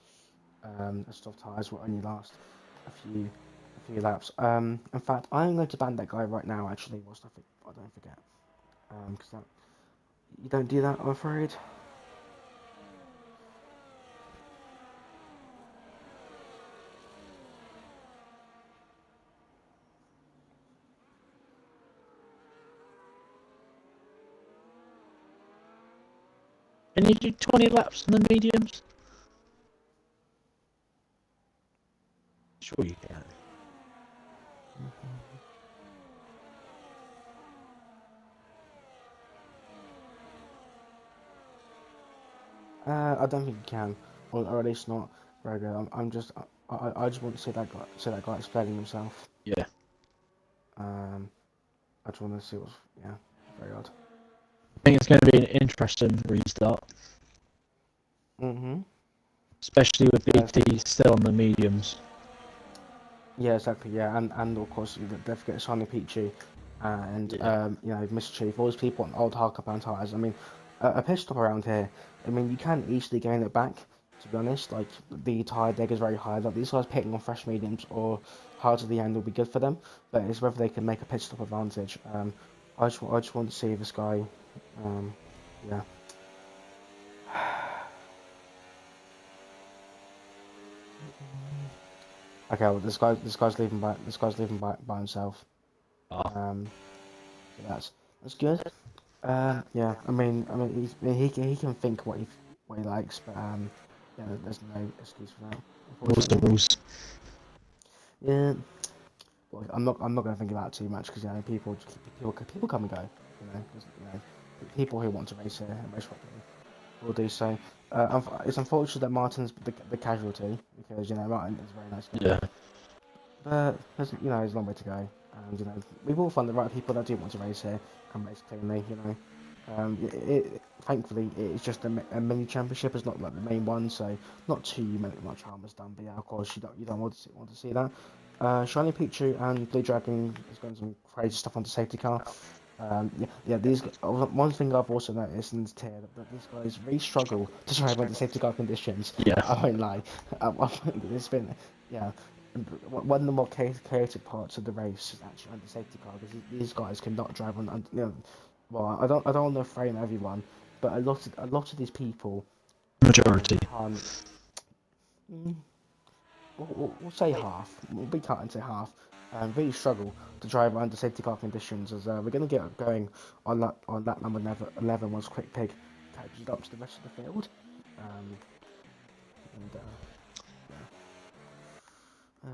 The soft tyres will only last a few laps. In fact, I'm going to ban that guy right now. Actually, whilst I don't forget. Because that you don't do that, I'm afraid. Can you do 20 laps in the mediums? Sure you can. I don't think you can, or at least not very good. I just want to see that guy explaining himself. Yeah. I just want to see what's yeah, very odd. I think it's going to be an interesting restart. Especially with BT still on the mediums. Yeah, exactly. Yeah, and of course don't forget Shiny Pichu, and you know Mischief. All those people on old hardcore tires. I mean, a pit stop around here. I mean, you can easily gain it back. To be honest, like the tire deck is very high. Like these guys pitting on fresh mediums or hard to the end will be good for them. But it's whether they can make a pit stop advantage. I just want to see this guy. Yeah. Okay, well this guy's leaving by himself. Oh. So that's good. Yeah, he can think what he likes, but yeah, there's no excuse for that. Rules the rules. Yeah, well, I'm not gonna think about it too much because you know people come and go. You know, people who want to race here and race properly will do so. It's unfortunate that Martin's the casualty because you know Martin is a very nice guy. Yeah. But there's a long way to go, and you know we will find the right people that do want to race here, can race cleanly. You know, thankfully it's just a mini championship. It's not like the main one, so not too much harm is done. But yeah, of course you don't want to see that. Shiny Pichu and Blue Dragon is going some crazy stuff on the safety car. These one thing I've also noticed in this tier that these guys really struggle to drive under safety car conditions. Yeah. I won't lie. It's been one of the more chaotic parts of the race is actually under safety car because these guys cannot drive on. You know, well, I don't want to frame everyone, but a lot of these people. Majority. We'll say half. We'll be cut and say half. Really struggle to drive under safety car conditions as we're going to get going on that number 11 once Quick Pig catches up to the rest of the field.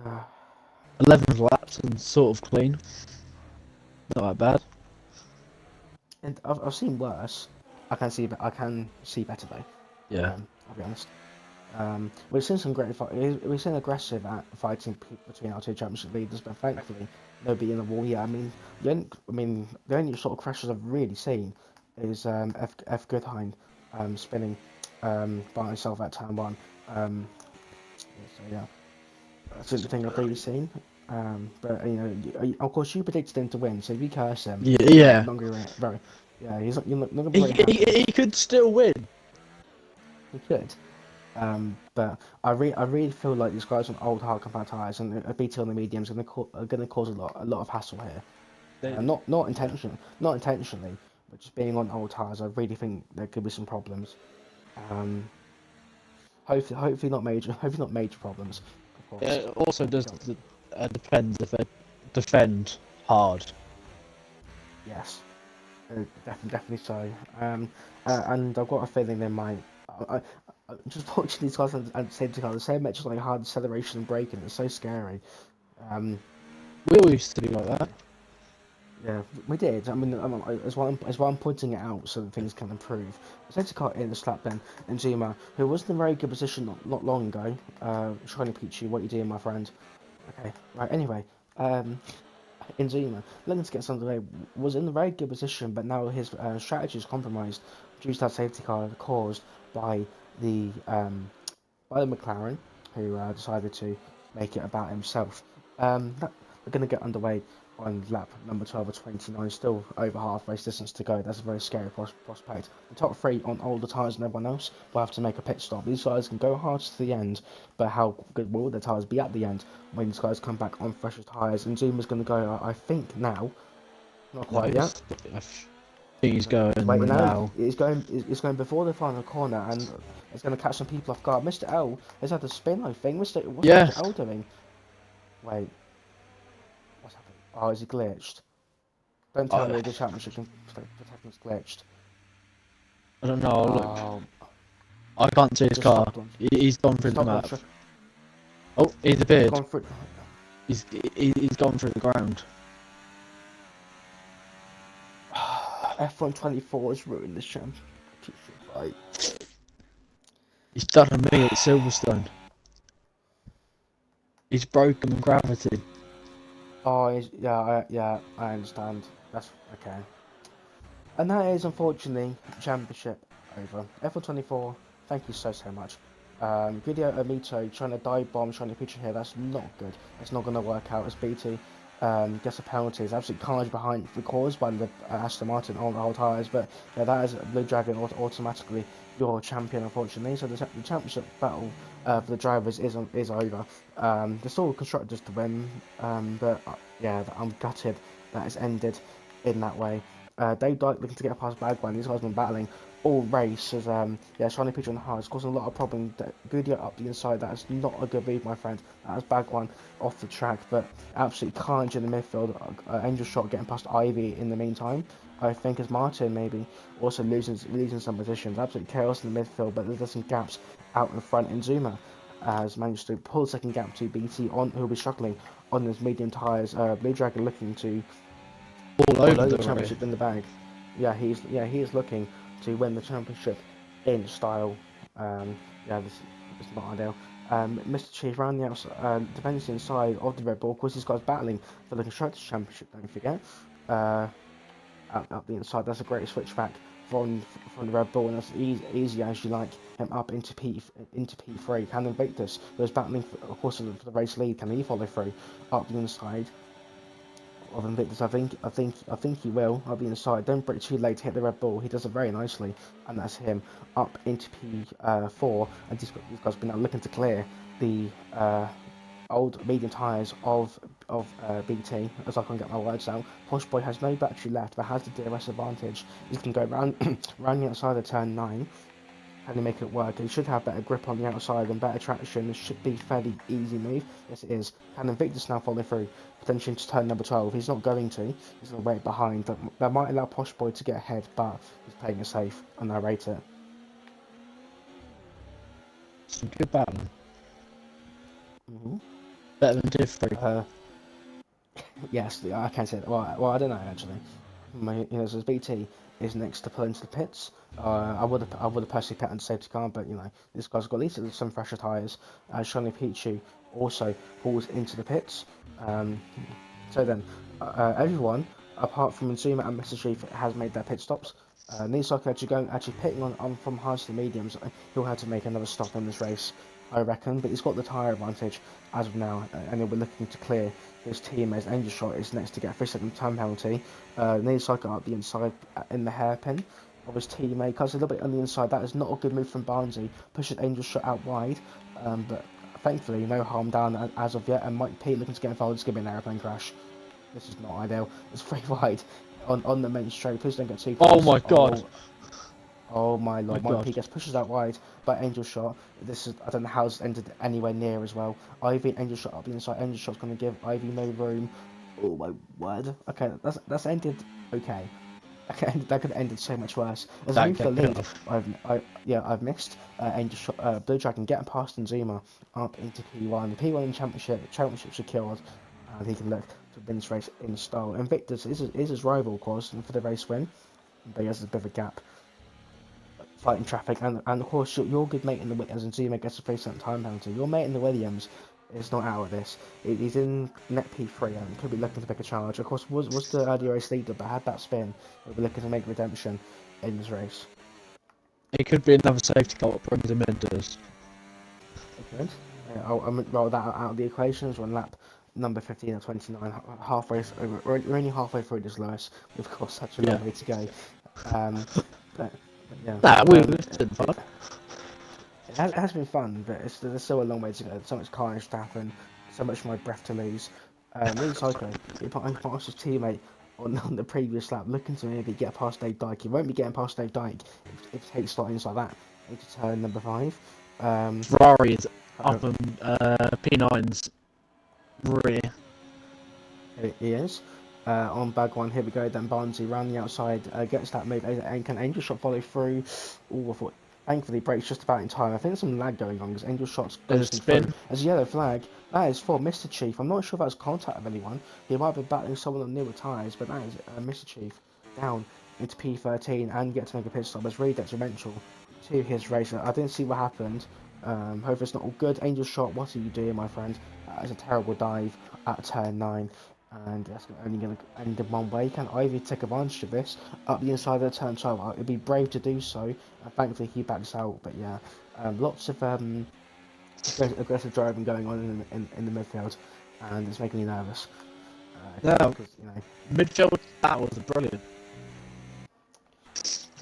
Yeah. 11 laps and sort of clean. Not that bad. And I've seen worse. I can see better though. Yeah. I'll be honest. We've seen some great fight. We've seen aggressive at fighting between our two championship leaders, but thankfully nobody in the wall yet. The only sort of crashes I've really seen is F Goodhine spinning by himself at turn one. So yeah, that's the thing I've really seen. But of course, you predicted him to win, so if you curse him, Yeah. you're Yeah. not going to be very, yeah, you're not going to be He, very happy. he he could still win. He could. But I really feel like these guys on old hard compound tires and a BT on the mediums are gonna cause a lot of hassle here. Not intentionally, but just being on old tires, I really think there could be some problems. Um, hopefully not major problems, of course. It also does Go- depends if they defend hard. Yes, definitely so. And I've got a feeling they might. Just watching these guys and saying to the same matches like hard acceleration and braking, it's so scary. Um, We all used to be like that. Yeah, we did. As why I'm pointing it out so that things can improve. Safety car in the slap then, and Zuma, who was in a very good position not long ago. Shiny Peachy, what you doing, my friend? Okay, right. Anyway, Inzuma, looking to get underway, was in a very good position, but now his strategy is compromised due to that safety car caused by the McLaren, who decided to make it about himself. We're going to get underway on lap number 12 of 29, still over half race distance to go. That's a very scary prospect. The top three on older tyres and everyone else will have to make a pit stop. These guys can go hard to the end, but how good will their tyres be at the end when these guys come back on fresher tyres? And Zuma's going to go, I think now, not No, quite yet. I think he's going He's waiting now. now. He's going before the final corner, and it's going to catch some people off guard. Mr. L has had the spin, I think. What's Yeah. Mr. L doing? Wait, what's happening? Oh, is he glitched? Don't tell me the championship protection's glitched. I don't know. Look, Oh, I can't see his just car. stopped on. He's gone through Just the stopped on. map. Oh, he's appeared. Gone through. He's gone through the ground. F124 has ruined this championship fight. He's done a me at Silverstone. He's broken gravity. Oh, yeah, I understand. That's okay. And that is unfortunately championship over. F124, thank you so much. Video Amito trying to dive bomb, trying to picture here, that's not good. It's not going to work out as BT gets a penalty. It's absolute carnage behind, caused by the Aston Martin on the whole tyres, but yeah, that is Blue Dragon automatically your champion, unfortunately. So the championship battle for the drivers is over. There's still constructors to win, but yeah, I'm gutted that it's ended in that way. Dave Dyke looking to get past Bagwan. These guys have been battling all race as shiny picture on the hard. It's causing a lot of problems. Goodyear up the inside. That is not a good read, my friend. That is Bagwan off the track, but absolutely carnage in the midfield. Angel shot getting past Ivy in the meantime. I think as Martin maybe also losing some positions. Absolute chaos in the midfield, but there's some gaps out in front. And Zuma has managed to pull the second gap to BT on, who'll be struggling on his medium tyres. Blue Dragon looking to All over the the championship in the bag. He is looking to win the championship in style. This is not ideal. Mr. Chief around the outside, defense inside of the Red Bull. Of course, these guys battling for the Constructors' Championship. Don't forget. Out the inside, that's a great switchback from the Red Bull, and that's easy as you like him up into P3. Can Invictus, who is battling of course for the race lead, can he follow through up the inside of Invictus? I think he will. I'll be inside. Don't break too late to hit the Red Bull. He does it very nicely, and that's him up into P4. And these guys have been now looking to clear the old medium tyres of BT, as I can't get my words out. Posh Boy has no battery left, but has the DRS advantage. He can go round round the outside of turn 9. Can he make it work? He should have better grip on the outside and better traction. This should be a fairly easy move. Yes, it is. Can Invictus now follow through? Potentially into turn number 12. He's not going to. He's going to wait behind. That might allow Posh Boy to get ahead, but he's playing it safe, and I rate it. Some good battling. Mm-hmm. Better than Div 3. Yes, I can say that. Well, I don't know actually. Says BT is next to pull into the pits. I would have personally put under safety car, but this guy's got at least some fresher tyres. Shiny Pichu also pulls into the pits. Um, so then, everyone apart from Nzuma and Mr. Chief has made their pit stops. Nisaki actually pitting on from hards to mediums. He'll have to make another stop in this race, I reckon, but he's got the tyre advantage as of now, and he'll be looking to clear his team as Angel Shot is next to get a 3-second time penalty. Nisaki up the inside in the hairpin of his teammate, cuts a little bit on the inside. That is not a good move from Barnesy. Pushes Angel Shot out wide, but thankfully no harm done as of yet, and Mike P looking to get involved. It's going to be an aeroplane crash. This is not ideal. It's very wide on the main straight. Please don't get too close. Oh my god. Oh my lord. Mike God. P gets pushes out wide by Angel Shot. This is, I don't know how it's ended anywhere near as well. Ivy, Angel Shot up the inside. Angel Shot's going to give Ivy no room. Oh my word. Okay, that's ended okay. Okay, that could have ended so much worse. As I move for the lead, I've missed Angel Shot, Blue Dragon getting past Nzuma up into P1. The P1 championship secured, and he can look to win this race in style. Invictus is his rival, of course, for the race win, but he has a bit of a gap. Fighting traffic, and of course your good mate in the Williams, and Zuma gets a 3-second time penalty. Your mate in the Williams is not out of this. He's in net P3 and could be looking to pick a charge. Of course, was the earlier race leader, but had that spin, he'll be looking to make redemption in this race. It could be another safety car that brings him into this. Okay. I'll roll that out of the equations. We're on lap number 15 or 29, we're only halfway through this, Lewis. We've got such a long way to go. But yeah. It's been fun. It has been fun, but there's still a long way to go. There's so much carnage to happen, so much of my breath to lose. Really psycho. He passed his teammate on the previous lap, looking to maybe get past Dave Dyke. He won't be getting past Dave Dyke if he takes slot-ins like that into turn number 5. Ferrari is up on P9's rear. He is. On bag 1, here we go. Then Barnesy round the outside, gets that move, and can Angel Shot follow through? Oh, I thought. Thankfully, brakes just about in time. I think there's some lag going on because Angel Shot's ghosting through. There's a yellow flag. That is for Mr. Chief. I'm not sure if that's contact of anyone. He might be battling someone on newer tyres, but that is Mr. Chief down into P13 and get to make a pit stop. It's really detrimental to his race. I didn't see what happened. Hope it's not all good. Angel Shot, what are you doing, my friend? That is a terrible dive at turn 9. And that's only going to end in one way. Can Ivy take advantage of this up the inside of the turn 12? It'd be brave to do so, and thankfully he backs out. But yeah, lots of aggressive driving going on in the midfield, and it's making me nervous. Because, Midfield, that was brilliant.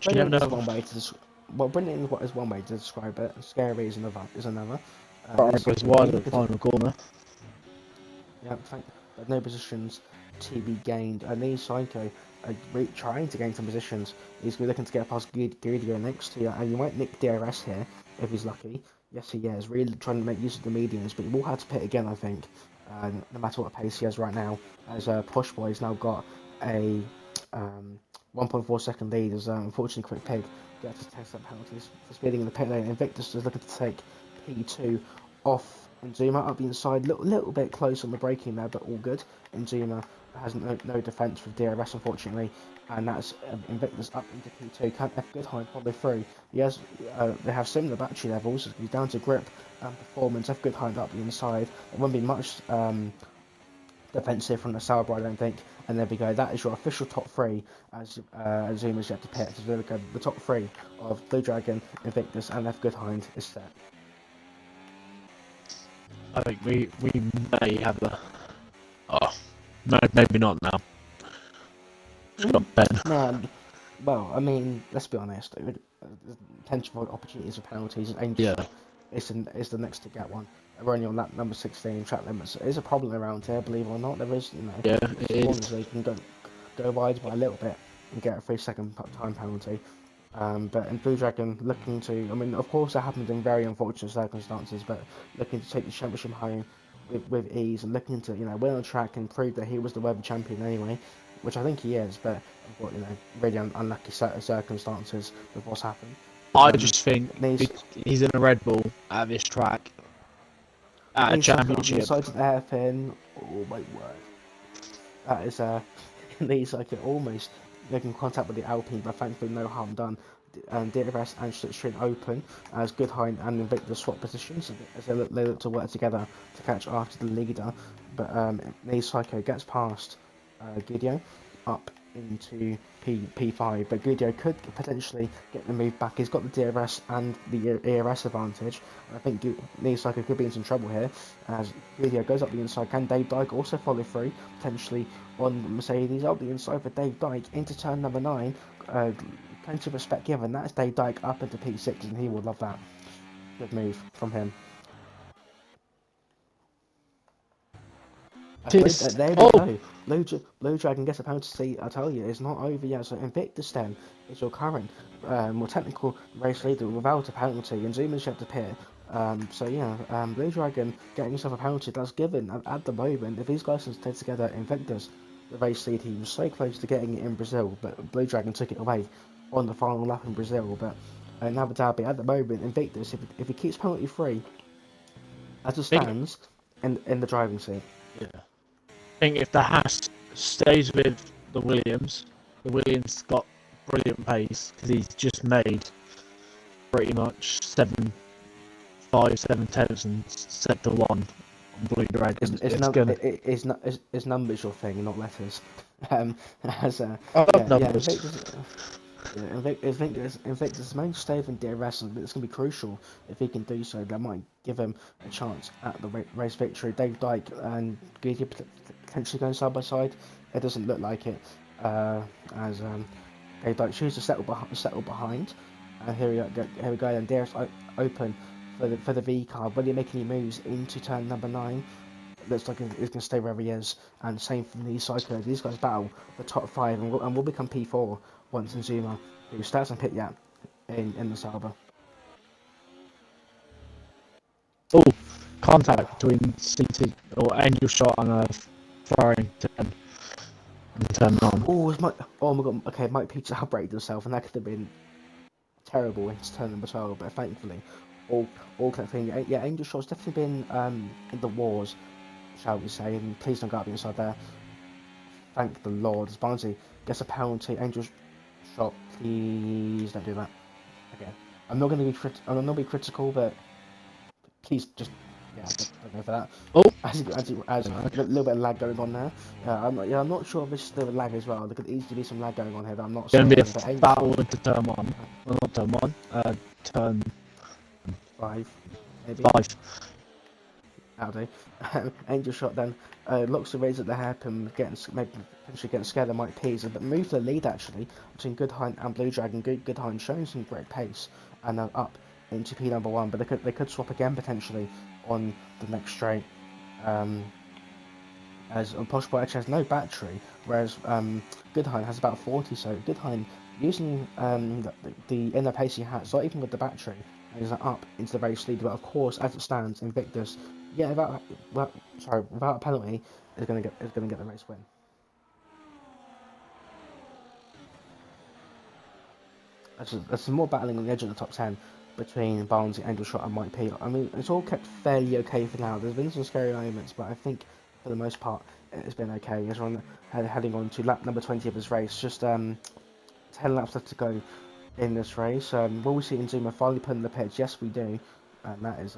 Brilliant is one way to brilliant is one way to describe it. Scary is another. Was wide at the final corner. Yeah, but no positions to be gained. And Psycho trying to gain some positions. He's looking to get past Guido next to you, and you might nick DRS here if he's lucky. Yes, he is. Really trying to make use of the mediums, but he will have to pit again, I think. No matter what pace he has right now, as Posh Boy's now got a 1.4 second lead. As unfortunately, Quick Pig gets to take some penalties for speeding in the pit lane. Invictus is looking to take P2 off Nzuma up the inside, little bit close on the braking there, but all good. Nzuma has no defence with DRS, unfortunately, and that's Invictus up into P2. Can't F Goodhine follow through. They have similar battery levels. He's down to grip and performance. F Goodhine up the inside. It won't be much defensive from the Sauber, I don't think. And there we go. That is your official top 3 as Nzuma's yet to pit. So there we go. The top 3 of Blue Dragon, Invictus, and F Goodhine is set. I think we may have a... Oh, no, maybe not now. Just got Ben. No, well, I mean, let's be honest. The potential for opportunities for penalties and Angel is the next to get one. We're only on lap number 16. Track limits is a problem around here, believe it or not. There is, it is. They can go wide by a little bit and get a 3-second time penalty. But in Blue Dragon looking to, I mean, of course that happened in very unfortunate circumstances, but looking to take the championship home with ease and looking to, win on track and prove that he was the world champion anyway, which I think he is, but really unlucky circumstances with what's happened. I just think he's in a Red Bull at this track at a championship. Inside the hairpin, oh my word, that is these like almost making contact with the Alpine, but thankfully no harm done. DRS and Slipstream open as Goodhine and Invictus swap positions as they look to work together to catch after the leader. But Psycho gets past Gideon up into P5, but Guido could potentially get the move back. He's got the DRS and the ERS advantage. I think Psycho could be in some trouble here as Guido goes up the inside. Can Dave Dyke also follow through potentially on Mercedes up the inside for Dave Dyke into turn number 9? Plenty of respect given. That's Dave Dyke up into P6, and he will love that. Good move from him. There we go. Blue Dragon gets a penalty. I tell you, it's not over yet. So Invictus then is your current, more technical race leader without a penalty, and Zuma's yet to appear. So yeah, Blue Dragon getting himself a penalty. That's given at the moment. If these guys can stay together, Invictus, the race lead, he was so close to getting it in Brazil, but Blue Dragon took it away on the final lap in Brazil. But in Abu Dhabi, at the moment, Invictus, if he keeps penalty free, as it stands, in the driving seat. Yeah. I think if the Haas stays with the Williams got brilliant pace because he's just made pretty much 7 tenths and set to 1 on Blue Dragon. It's numbers your thing, not letters. Numbers. Invictus main stave in DRS, and it's going to be crucial if he can do so. That might give him a chance at the race victory. Dave Dyke and Guidi potentially going side by side. It doesn't look like it, as Dave Dyke chooses to settle behind. Here we go. And DRS open for the V car. Will he make any moves into turn number 9? Looks like he's going to stay wherever he is, and same from the Psycho. These guys battle the top 5 and will become P4 once Zuma, who starts on pit yet in the Sauber. Oh, contact between CT or Angel Shot and a Ferrari turn on. Oh my god, okay, Mike Peter outbraked himself, and that could have been terrible into turn number 12, but thankfully, all connecting. Yeah, Angel Shot's definitely been in the wars, shall we say, and please don't go up the inside there. Thank the Lord. As Barnsley gets a penalty, Angel Shot, please don't do that. Okay, I'm not going to be critical, but please just don't go for that. Oh, as a little bit of lag going on there. I'm not sure if this is still a lag as well. There could easily be some lag going on here that I'm not going seeing. to be a battle into turn 1. Well, not turn 1. Turn 5, maybe. 5. Howdy. Angel Shot then looks to raise at the hairpin, potentially getting scared of Mike Pease, but move to the lead actually between Goodhine and Blue Dragon. Goodhine showing some great pace and up into P number 1, but they could swap again potentially on the next straight. As Posh Boyach has no battery, whereas Goodhine has about 40. So Goodhine using the inner pace he has, not even with the battery, is up into the race lead. But of course, as it stands, Invictus, without a penalty, is going to get the race win. There's some more battling on the edge of the top 10 between Barnsley, Angel Shot and Mike P. I mean, it's all kept fairly okay for now. There's been some scary moments, but I think for the most part it's been okay. As we're heading on to lap number 20 of this race, just 10 laps left to go in this race. Will we see Inzuma finally put in the pits? Yes, we do, and that is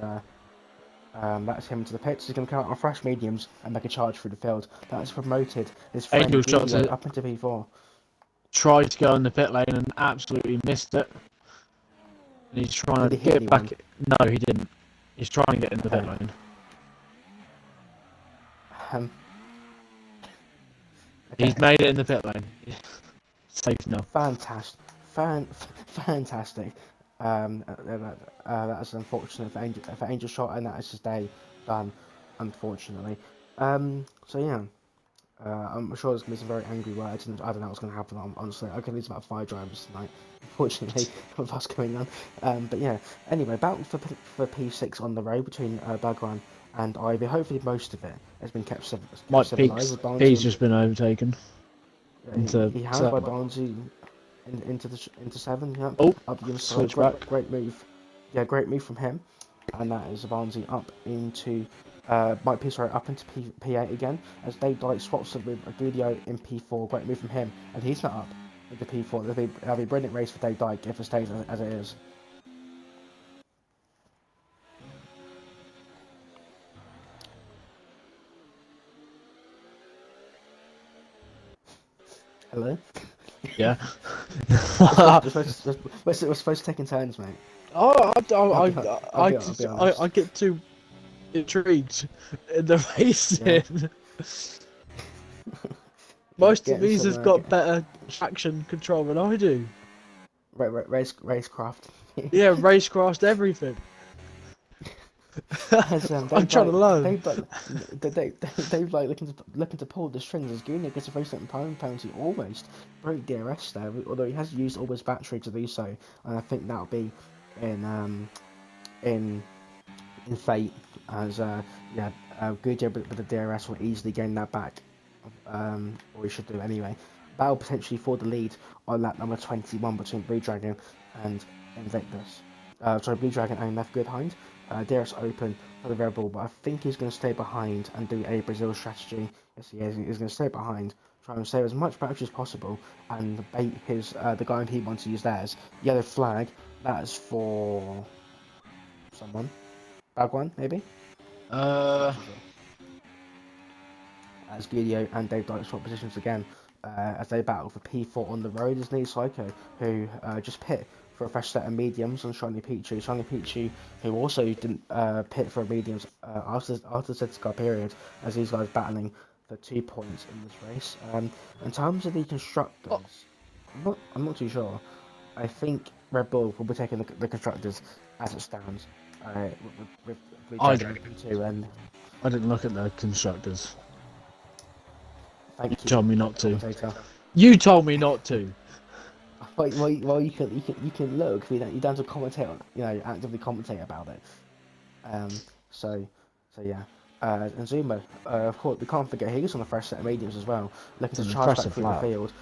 that's him to the pits. He's going to come out on fresh mediums and make a charge through the field. That's promoted his friend up into P4. Tried to go in the pit lane and absolutely missed it. And he's trying to get back. No, he didn't. He's trying to get in the pit lane. Okay. He's made it in the pit lane. Safe now. Fantastic. That's unfortunate for Angel Shot, and that is his day done, unfortunately. So yeah. I'm sure there's going to be some very angry words, and I don't know what's going to happen, honestly. I can lose about 5 drivers tonight, unfortunately, with what's going on. But yeah, anyway, battle for P6 on the road between Bagran and Ivy. Hopefully most of it has been kept civilized. He's just been overtaken. He has by Barnsley into 7, yeah. Oh, up against switch back. Great move. Yeah, great move from him. And that is Barnsley up into... Mike Peace up into P8 again, as Dave Dyke swaps it with Agudio in P4. Great move from him, and he's not up into P4. It'll be a brilliant race for Dave Dyke if it stays as it is. Hello? Yeah. We're supposed to take in turns, mate. I'll be I honest. get too intrigued in the Yeah. racing. Most of Getting these some have got better traction control than I do. racecraft. Yeah, racecraft, everything. As I'm trying to learn. they've like looking to pull the strings as Guna gets a very certain time penalty almost broke DRS there, although he has used all his battery to do so, and I think that'll be in in fate as Goodyear with the DRS will easily gain that back, or he should do anyway. Battle potentially for the lead on lap number 21 between Blue Dragon and Invictus. Blue Dragon and left behind. DRS open for the Red Bull, but I think he's going to stay behind and do a Brazil strategy. Yes, he is. He's going to stay behind, try and save as much battery as possible, and bait his the guy he wants to use theirs. Yellow flag. That is for someone. Bagwan, maybe. Uh, As Guido and Dave Dyke swap positions again as they battle for P4 on the road is Lee Psycho, who just pit for a fresh set of mediums on Shiny Pichu. Shiny Pichu, who also didn't pit for mediums after the safety car period, as these guys battling for 2 points in this race. In terms of the constructors, I'm not too sure. I think Red Bull will be taking the constructors as it stands. With Blue Dragon P2, and I didn't look at the constructors. You thank you, told me not to. commentator. You told me not to. Well, you can look. You don't have to commentate on, actively commentate about it. So yeah. And Zuma, of course, we can't forget he's on the first set of mediums as well, looking It's to an charge back impressive through the lap. field.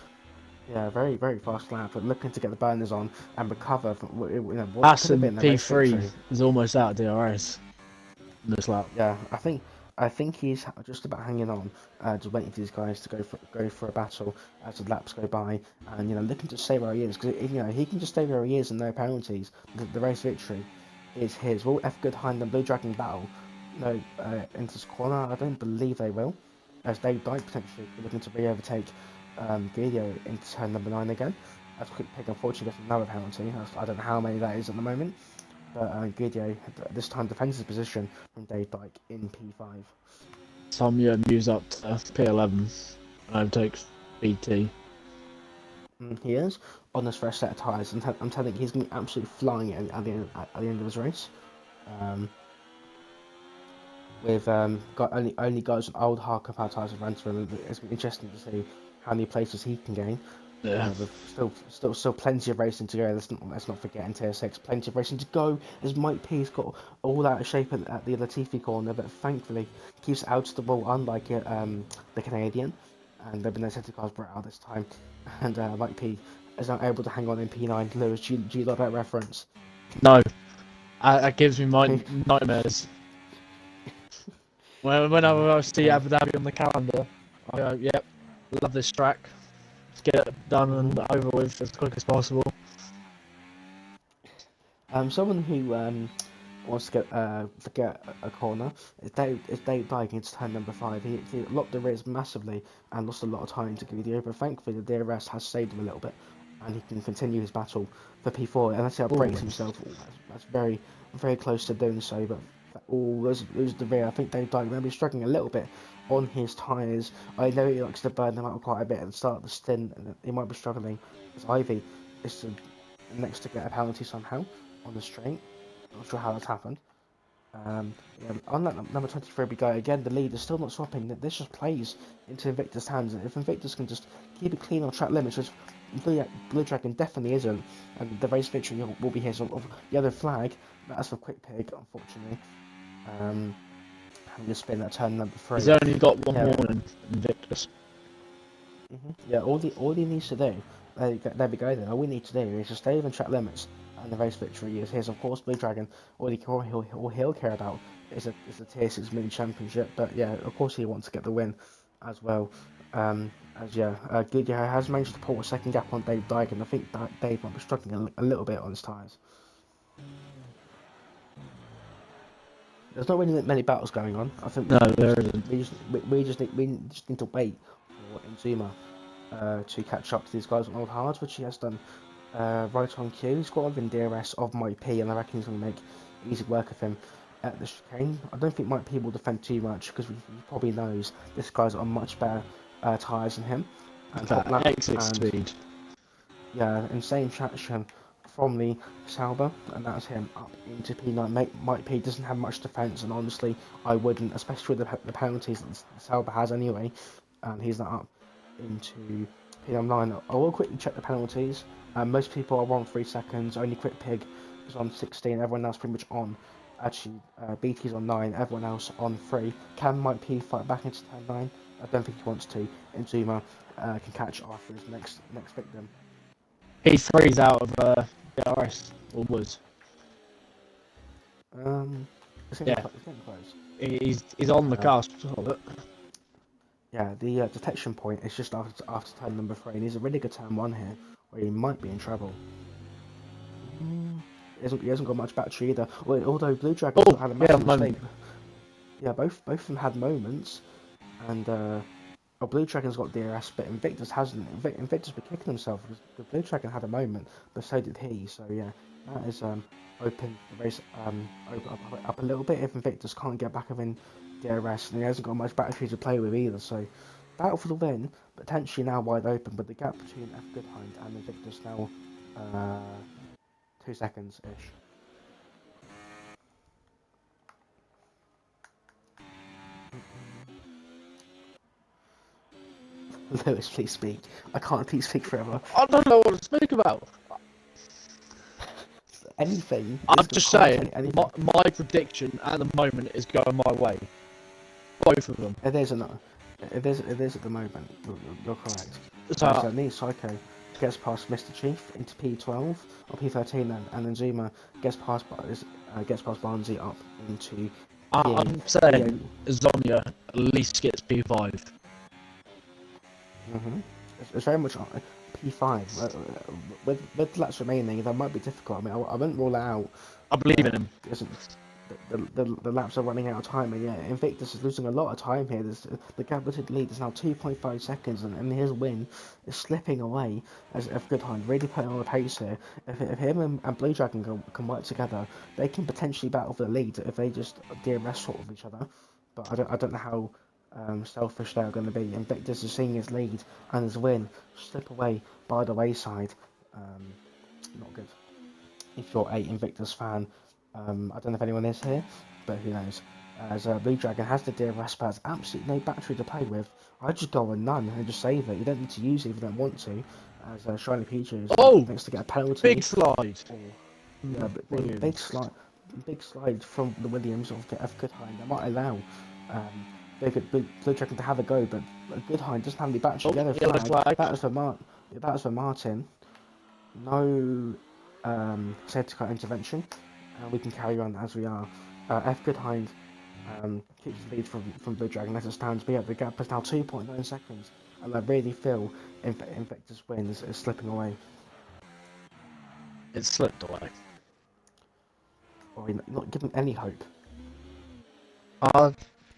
Yeah, very very fast lap, but looking to get the burners on and recover from what could have Aston been a race P3 victory. is almost out of DRS in this lap. Yeah, I think he's just about hanging on, just waiting for these guys to go for a battle as the laps go by, and looking to stay where he is, because he can just stay where he is and no penalties. The race victory is his. Will F Goodhind and Blue Dragon battle, into this corner? I don't believe they will, as Dave Dyke potentially looking to re-overtake Guido into turn number 9 again. As Quick Pig unfortunately gets another penalty. I don't know how many that is at the moment. But Guido this time defends his position from Dave Dyke in P5. Samuel moves up to P11 and overtakes BT. He is on this fresh set of tyres, and I'm telling you, he's going to be absolutely flying at the end of his race. With got only guys on old hard compound tyres have run through him. It's going to be interesting to see how many places he can gain. Yeah. With still plenty of racing to go. Let's not forget in Tier 6, plenty of racing to go. As Mike P's got all out of shape at the Latifi corner, but thankfully keeps out of the wall, unlike the Canadian. And there've been no safety cars brought out this time. And Mike P is now able to hang on in P9. Lewis, do you like that reference? No, that gives me my nightmares. Whenever I see Abu Dhabi on the calendar, I go, yep, love this track. Let's get it done and over with as quick as possible. Someone who wants to get a corner is Dave Dyke into turn number 5. He locked the rears massively and lost a lot of time to Guido, but thankfully the DRS has saved him a little bit, and he can continue his battle for P4. And let's see how breaks himself. That's very very close to doing so, but there's the rear. I think Dave Dyke may be struggling a little bit on his tyres. I know he likes to burn them out quite a bit at the start of the stint, and he might be struggling as Ivy is next to get a penalty somehow on the straight. Not sure how that's happened. On that number 23 we go again. The lead is still not swapping. This just plays into Invictus' hands. And if Invictus can just keep it clean on track limits, which Blue Dragon definitely isn't, and the race victory will be his. Of yellow flag. That's for Quick Pig, unfortunately. Having to spin at turn number 3. He's only got one more than Invictus. Yeah, all he needs to do. There we go then. All we need to do is just stay within track limits, and the race victory is his. Of course, Blue Dragon. All he'll care about is a Tier 6 mini championship. But yeah, of course he wants to get the win as well. As yeah, Goodyear has managed to pull a second gap on Dave Dyke, and I think that Dave might be struggling a little bit on his tyres. There's not really many battles going on. I think No, there isn't. we just need to wait for Inzuma to catch up to these guys on old hards, which he has done right on cue. He's got within DRS of Mike P, and I reckon he's going to make easy work of him at the chicane. I don't think Mike P will defend too much because he probably knows this guy's on much better tyres than him. And top That lap, exit and speed. yeah, insane traction from the Sauber, and that's him up into P9. Mike P doesn't have much defence, and honestly, I wouldn't, especially with the penalties that Sauber has anyway, and he's not up into P9. I will quickly check the penalties. Most people are on 3 seconds, only Quick Pig is on 16, everyone else pretty much on. Actually, BT's on 9, everyone else on 3. Can Mike P fight back into 10-9? I don't think he wants to. Inzuma can catch after his next victim. He's 3's out of DRS, or was. It's getting, Yeah, it's getting close. he's on the cusp of it. Yeah, the detection point is just after turn number 3, and he's a really good turn 1 here, where he might be in trouble. He hasn't got much battery either. Although Blue Dragon's had a massive mistake. Yeah, both of them had moments, and Blue Dragon's got DRS, but Invictus hasn't. Invictus been kicking himself because Blue Dragon had a moment, but so did he. So yeah, that is open the race up a little bit if Invictus can't get back within DRS, and he hasn't got much battery to play with either. So battle for the win, potentially now wide open, but the gap between F Goodhind and Invictus now 2 seconds ish. Lewis, please speak. I can't please speak forever. I don't know what to speak about. Anything. I'm just saying, my prediction at the moment is going my way. Both of them. It is at the moment. You're correct. So, So Neat Psycho gets past Mr. Chief into P12 or P13, and then Zuma gets past Barnsley up into. I'm saying Zonia at least gets P5. It's very much P5. With laps remaining, that might be difficult. I mean, I wouldn't rule it out. I believe in him. The laps are running out of time, and yeah, Invictus is losing a lot of time here. The gap between the lead is now 2.5 seconds, and his win is slipping away as F Goodhind really putting on the pace here. If him and Blue Dragon can work together, they can potentially battle for the lead if they just DRS sort of each other. But I don't know how selfish they're going to be. Invictus is seeing his lead and his win slip away by the wayside. Not good. If you're a Invictus fan, I don't know if anyone is here, but who knows. As Blue Dragon has the DRS pads, absolutely no battery to play with. I just go on none and just save it. You don't need to use it if you don't want to. As Shiny Peaches thinks to get a penalty. Big slide. Yeah, big slide from the Williams of F Goodhind. That might allow Blue Dragon to have a go, but Goodhind doesn't have any battery. Yellow flag. That was for Martin. No safety car intervention, and we can carry on as we are. F Goodhind keeps the lead from Blue Dragon as it stands, but yeah, the gap is now 2.9 seconds, and I really feel Invictus wins is slipping away. It slipped away. Or you're not giving any hope.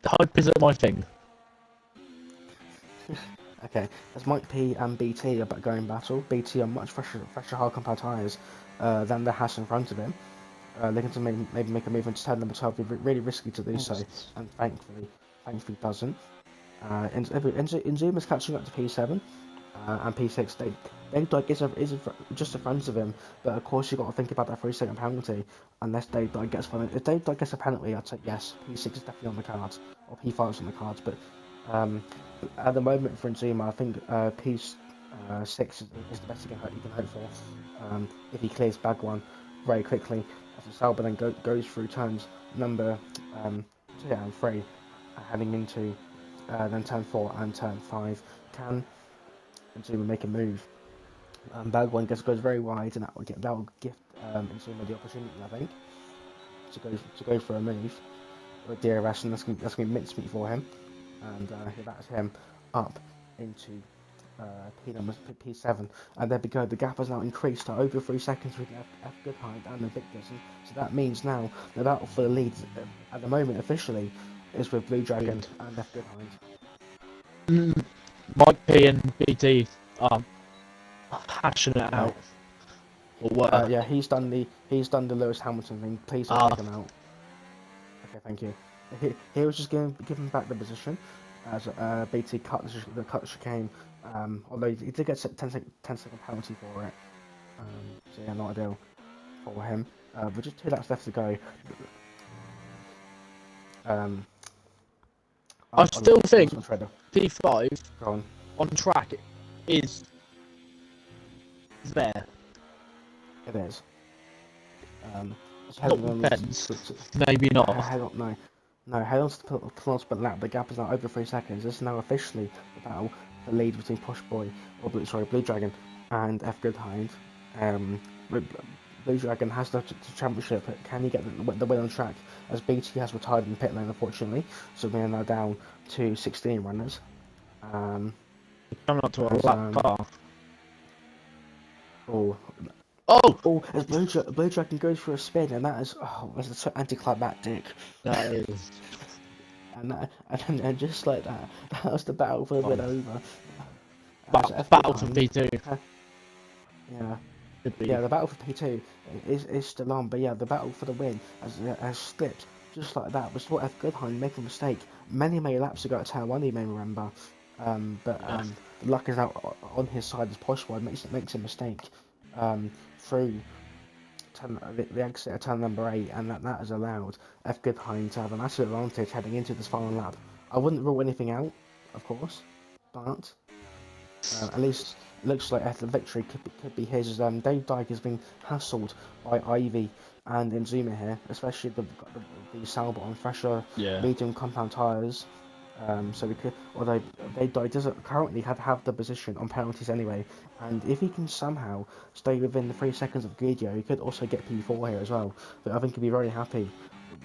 Hope isn't my thing. Okay, as Mike P and BT are going battle, BT are much fresher hard compared tyres than the Haas in front of him. Looking to maybe make a move into turn number 12, be really risky to do so, and thankfully doesn't. Inzuma's catching up to P7 and P6. Dave Dyke is just in front of him, but of course you've got to think about that 3-second penalty. Unless Dave Dyke gets one, if Dave Dyke gets a penalty, I'd say yes, P6 is definitely on the cards, or P5 is on the cards. But at the moment for Inzuma, I think P6 is the best you can hope for. If he clears bag 1 very quickly, as the Sauber then goes through turns number 2 and 3, heading into then turn 4 and turn 5, can Inzuma make a move? Bag 1 goes very wide, and that will give Inzuma the opportunity, I think, to go for a move with DRS, and that's going to be mincemeat for him. And that's him up into P7, and there we go. The gap has now increased to over 3 seconds between F Goodhand and the victors, and so that means now the battle for the lead at the moment officially is with Blue Dragon and F Goodhind. Mike P and BT are hashing it out. Yeah, he's done the Lewis Hamilton thing. Please don't take him out. Okay, thank you. He was just giving back the position as BT cut the chicane. Although he did get 10-second penalty for it. So yeah, not ideal for him. But just 2 laps left to go. I still think P5 on track is there. It is. Maybe not. Head on to the penultimate lap. The gap is now over 3 seconds. This is now officially the battle for the lead between Blue Dragon and F Goodhind. Blue Dragon has the championship. Can he get the win on track? As BT has retired in pit lane, unfortunately, so we are now down to 16 runners. Coming up to a lap car. As Blue Dragon goes for a spin, and that is that's so anticlimactic. That is. And just like that was the battle for the win over. Battle for P2. Yeah, the battle for P2 is still on, but yeah, the battle for the win has slipped just like that. We saw F Goodhind make a mistake many laps ago at Turn 1, you may remember. The luck is out on his side as Poshboy makes a mistake through the exit at turn number 8, and that has allowed F Goodhind to have a massive advantage heading into this final lap. I wouldn't rule anything out, of course, but at least it looks like the victory could be his. Dave Dyke has been hassled by Ivy and Inzuma here, especially the Sauber on fresher medium compound tyres. So we could, although Dave Dyke doesn't currently have the position on penalties anyway, and if he can somehow stay within the 3 seconds of Guido, he could also get P4 here as well. But I think he'd be very happy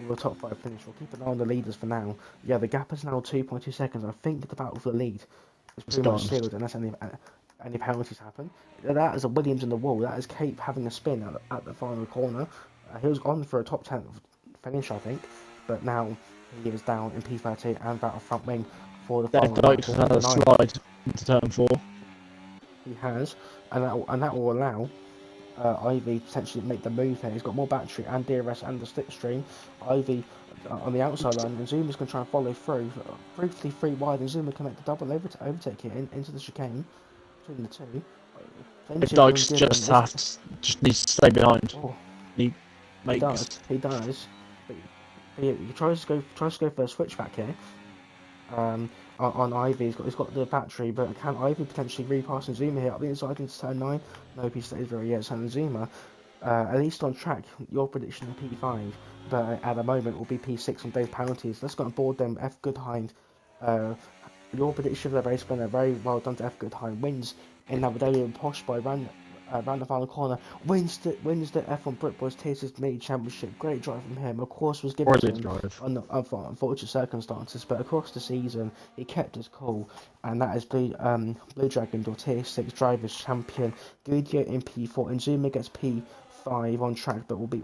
with a top 5 finish. We'll keep an eye on the leaders for now. Yeah, the gap is now 2.2 seconds. I think the battle for the lead is pretty much sealed unless any penalties happen. That is a Williams in the wall. That is Cape having a spin at the final corner. He was on for a top 10 finish, I think, but now he is down in P13 and battle front wing for the final lap. Another slide into turn 4. He has, and that will allow Ivy potentially make the move here. He's got more battery and DRS and the slipstream. Ivy on the outside line, and Zuma's going to try and follow through. Briefly 3 wide, and Zuma can make the double overtake here into the chicane between the two. Dykes just needs to stay behind. He does. But he tries to go for a switchback here. On Ivy, he's got the battery, but can Ivy potentially repass Zuma here up the inside into turn 9? No, he stays where he is. And Zuma, at least on track, your prediction of P5, but at the moment will be P6 on Dave's penalties. Let's go on board them. F Goodhind. Your prediction of the race winner, very well done to F Goodhind. Wins in Abu Dhabi and Poshboy around the final corner, wins the F1 BritBoys Tier6 Mini Championship. Great drive from him. Of course, was given to him under unfortunate circumstances, but across the season he kept his cool, and that is Blue Dragon or Tier6 Drivers Champion. Guido in P4, and Zuma gets P5 on track, but will be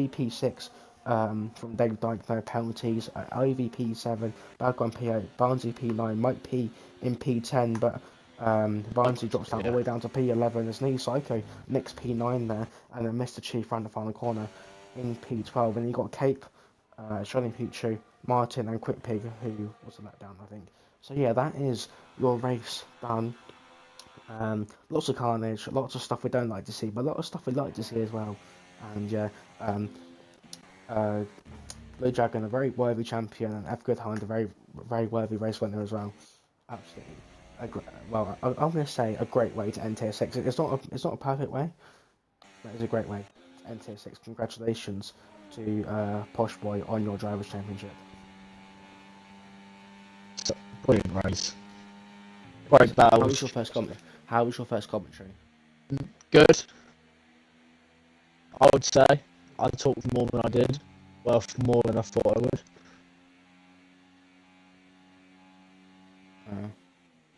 P6. From Dave Dyke, no penalties. Ivy P7, Balgon P8, Barnsley P9, Mike P in P10, but Barnsley drops down all the way down to P11 as Knee Psycho next P9 there, and then Mr. Chief round the final corner in P12, and you got Cape, Shining Pichu, Martin and Quick Pig, who was a letdown, I think. So yeah, that is your race done. Lots of carnage, lots of stuff we don't like to see, but a lot of stuff we like to see as well. And yeah, Blue Dragon, a very worthy champion, and F Goodhind, a very worthy race winner as well. Absolutely. I'm going to say a great way to end Tier 6. It's not a perfect way, but it's a great way to end Tier 6. Congratulations to Poshboy on your Drivers' Championship. Brilliant race. Great battle. How was your first commentary? Good. I would say I talked more than I did. Well, more than I thought I would.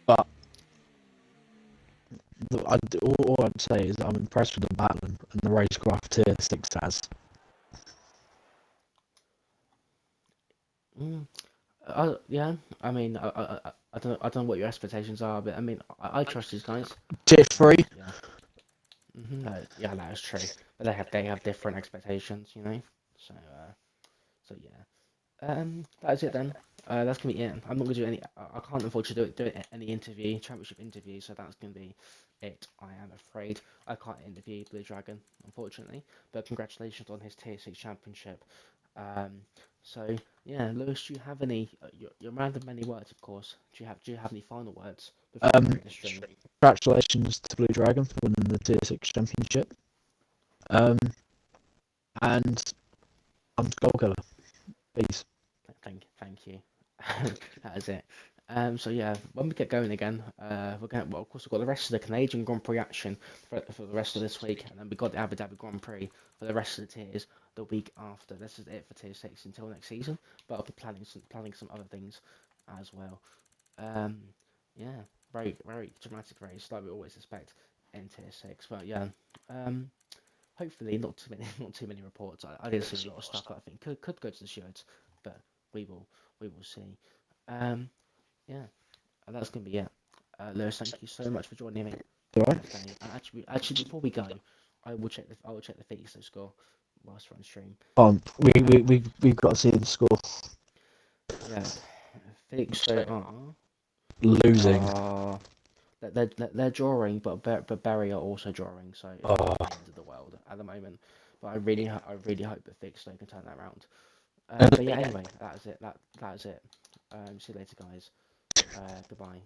But all I'd say is I'm impressed with the battling and the racecraft tier 6 has. Yeah. I mean, I don't know what your expectations are, but I mean, I trust these guys. Tier 3, Yeah. No, yeah, that is true. But they have different expectations, you know. So yeah. That's it then. That's gonna be it. I'm not gonna do any. I can't afford to do any championship interview. So that's gonna be it. I am afraid I can't interview Blue Dragon, unfortunately. But congratulations on his Tier 6 championship. Um, so yeah, Lewis, do you have any? Your man of many words, of course. Do you have any final words before we break the stream? congratulations to Blue Dragon for winning the Tier 6 championship. Um, and I'm Skull Killer. Peace. Thank you. That is it. So yeah, when we get going again, we're going. Well, of course, we've got the rest of the Canadian Grand Prix action for the rest of this week, and then we've got the Abu Dhabi Grand Prix for the rest of the tiers the week after. This is it for Tier 6 until next season, but I'll be planning some other things as well. Um, yeah, very dramatic race like we always expect in Tier 6, but yeah. Um, Hopefully not too many not too many reports. I did see a lot of stuff that I think could go to the shows, but we will we will see. Um, yeah, that's gonna be it. Lewis, thank you so much for joining me Alright. today. And actually, before we go, I will check the Fixo score whilst we're on stream. We've got to see the score. Yeah, Fixo Losing. are they're drawing, but Barry are also drawing, so it's Oh, not the end of the world at the moment. But I really hope that Fixo can turn that around. and But yeah, anyway, that is it. That is it. See you later, guys. Goodbye.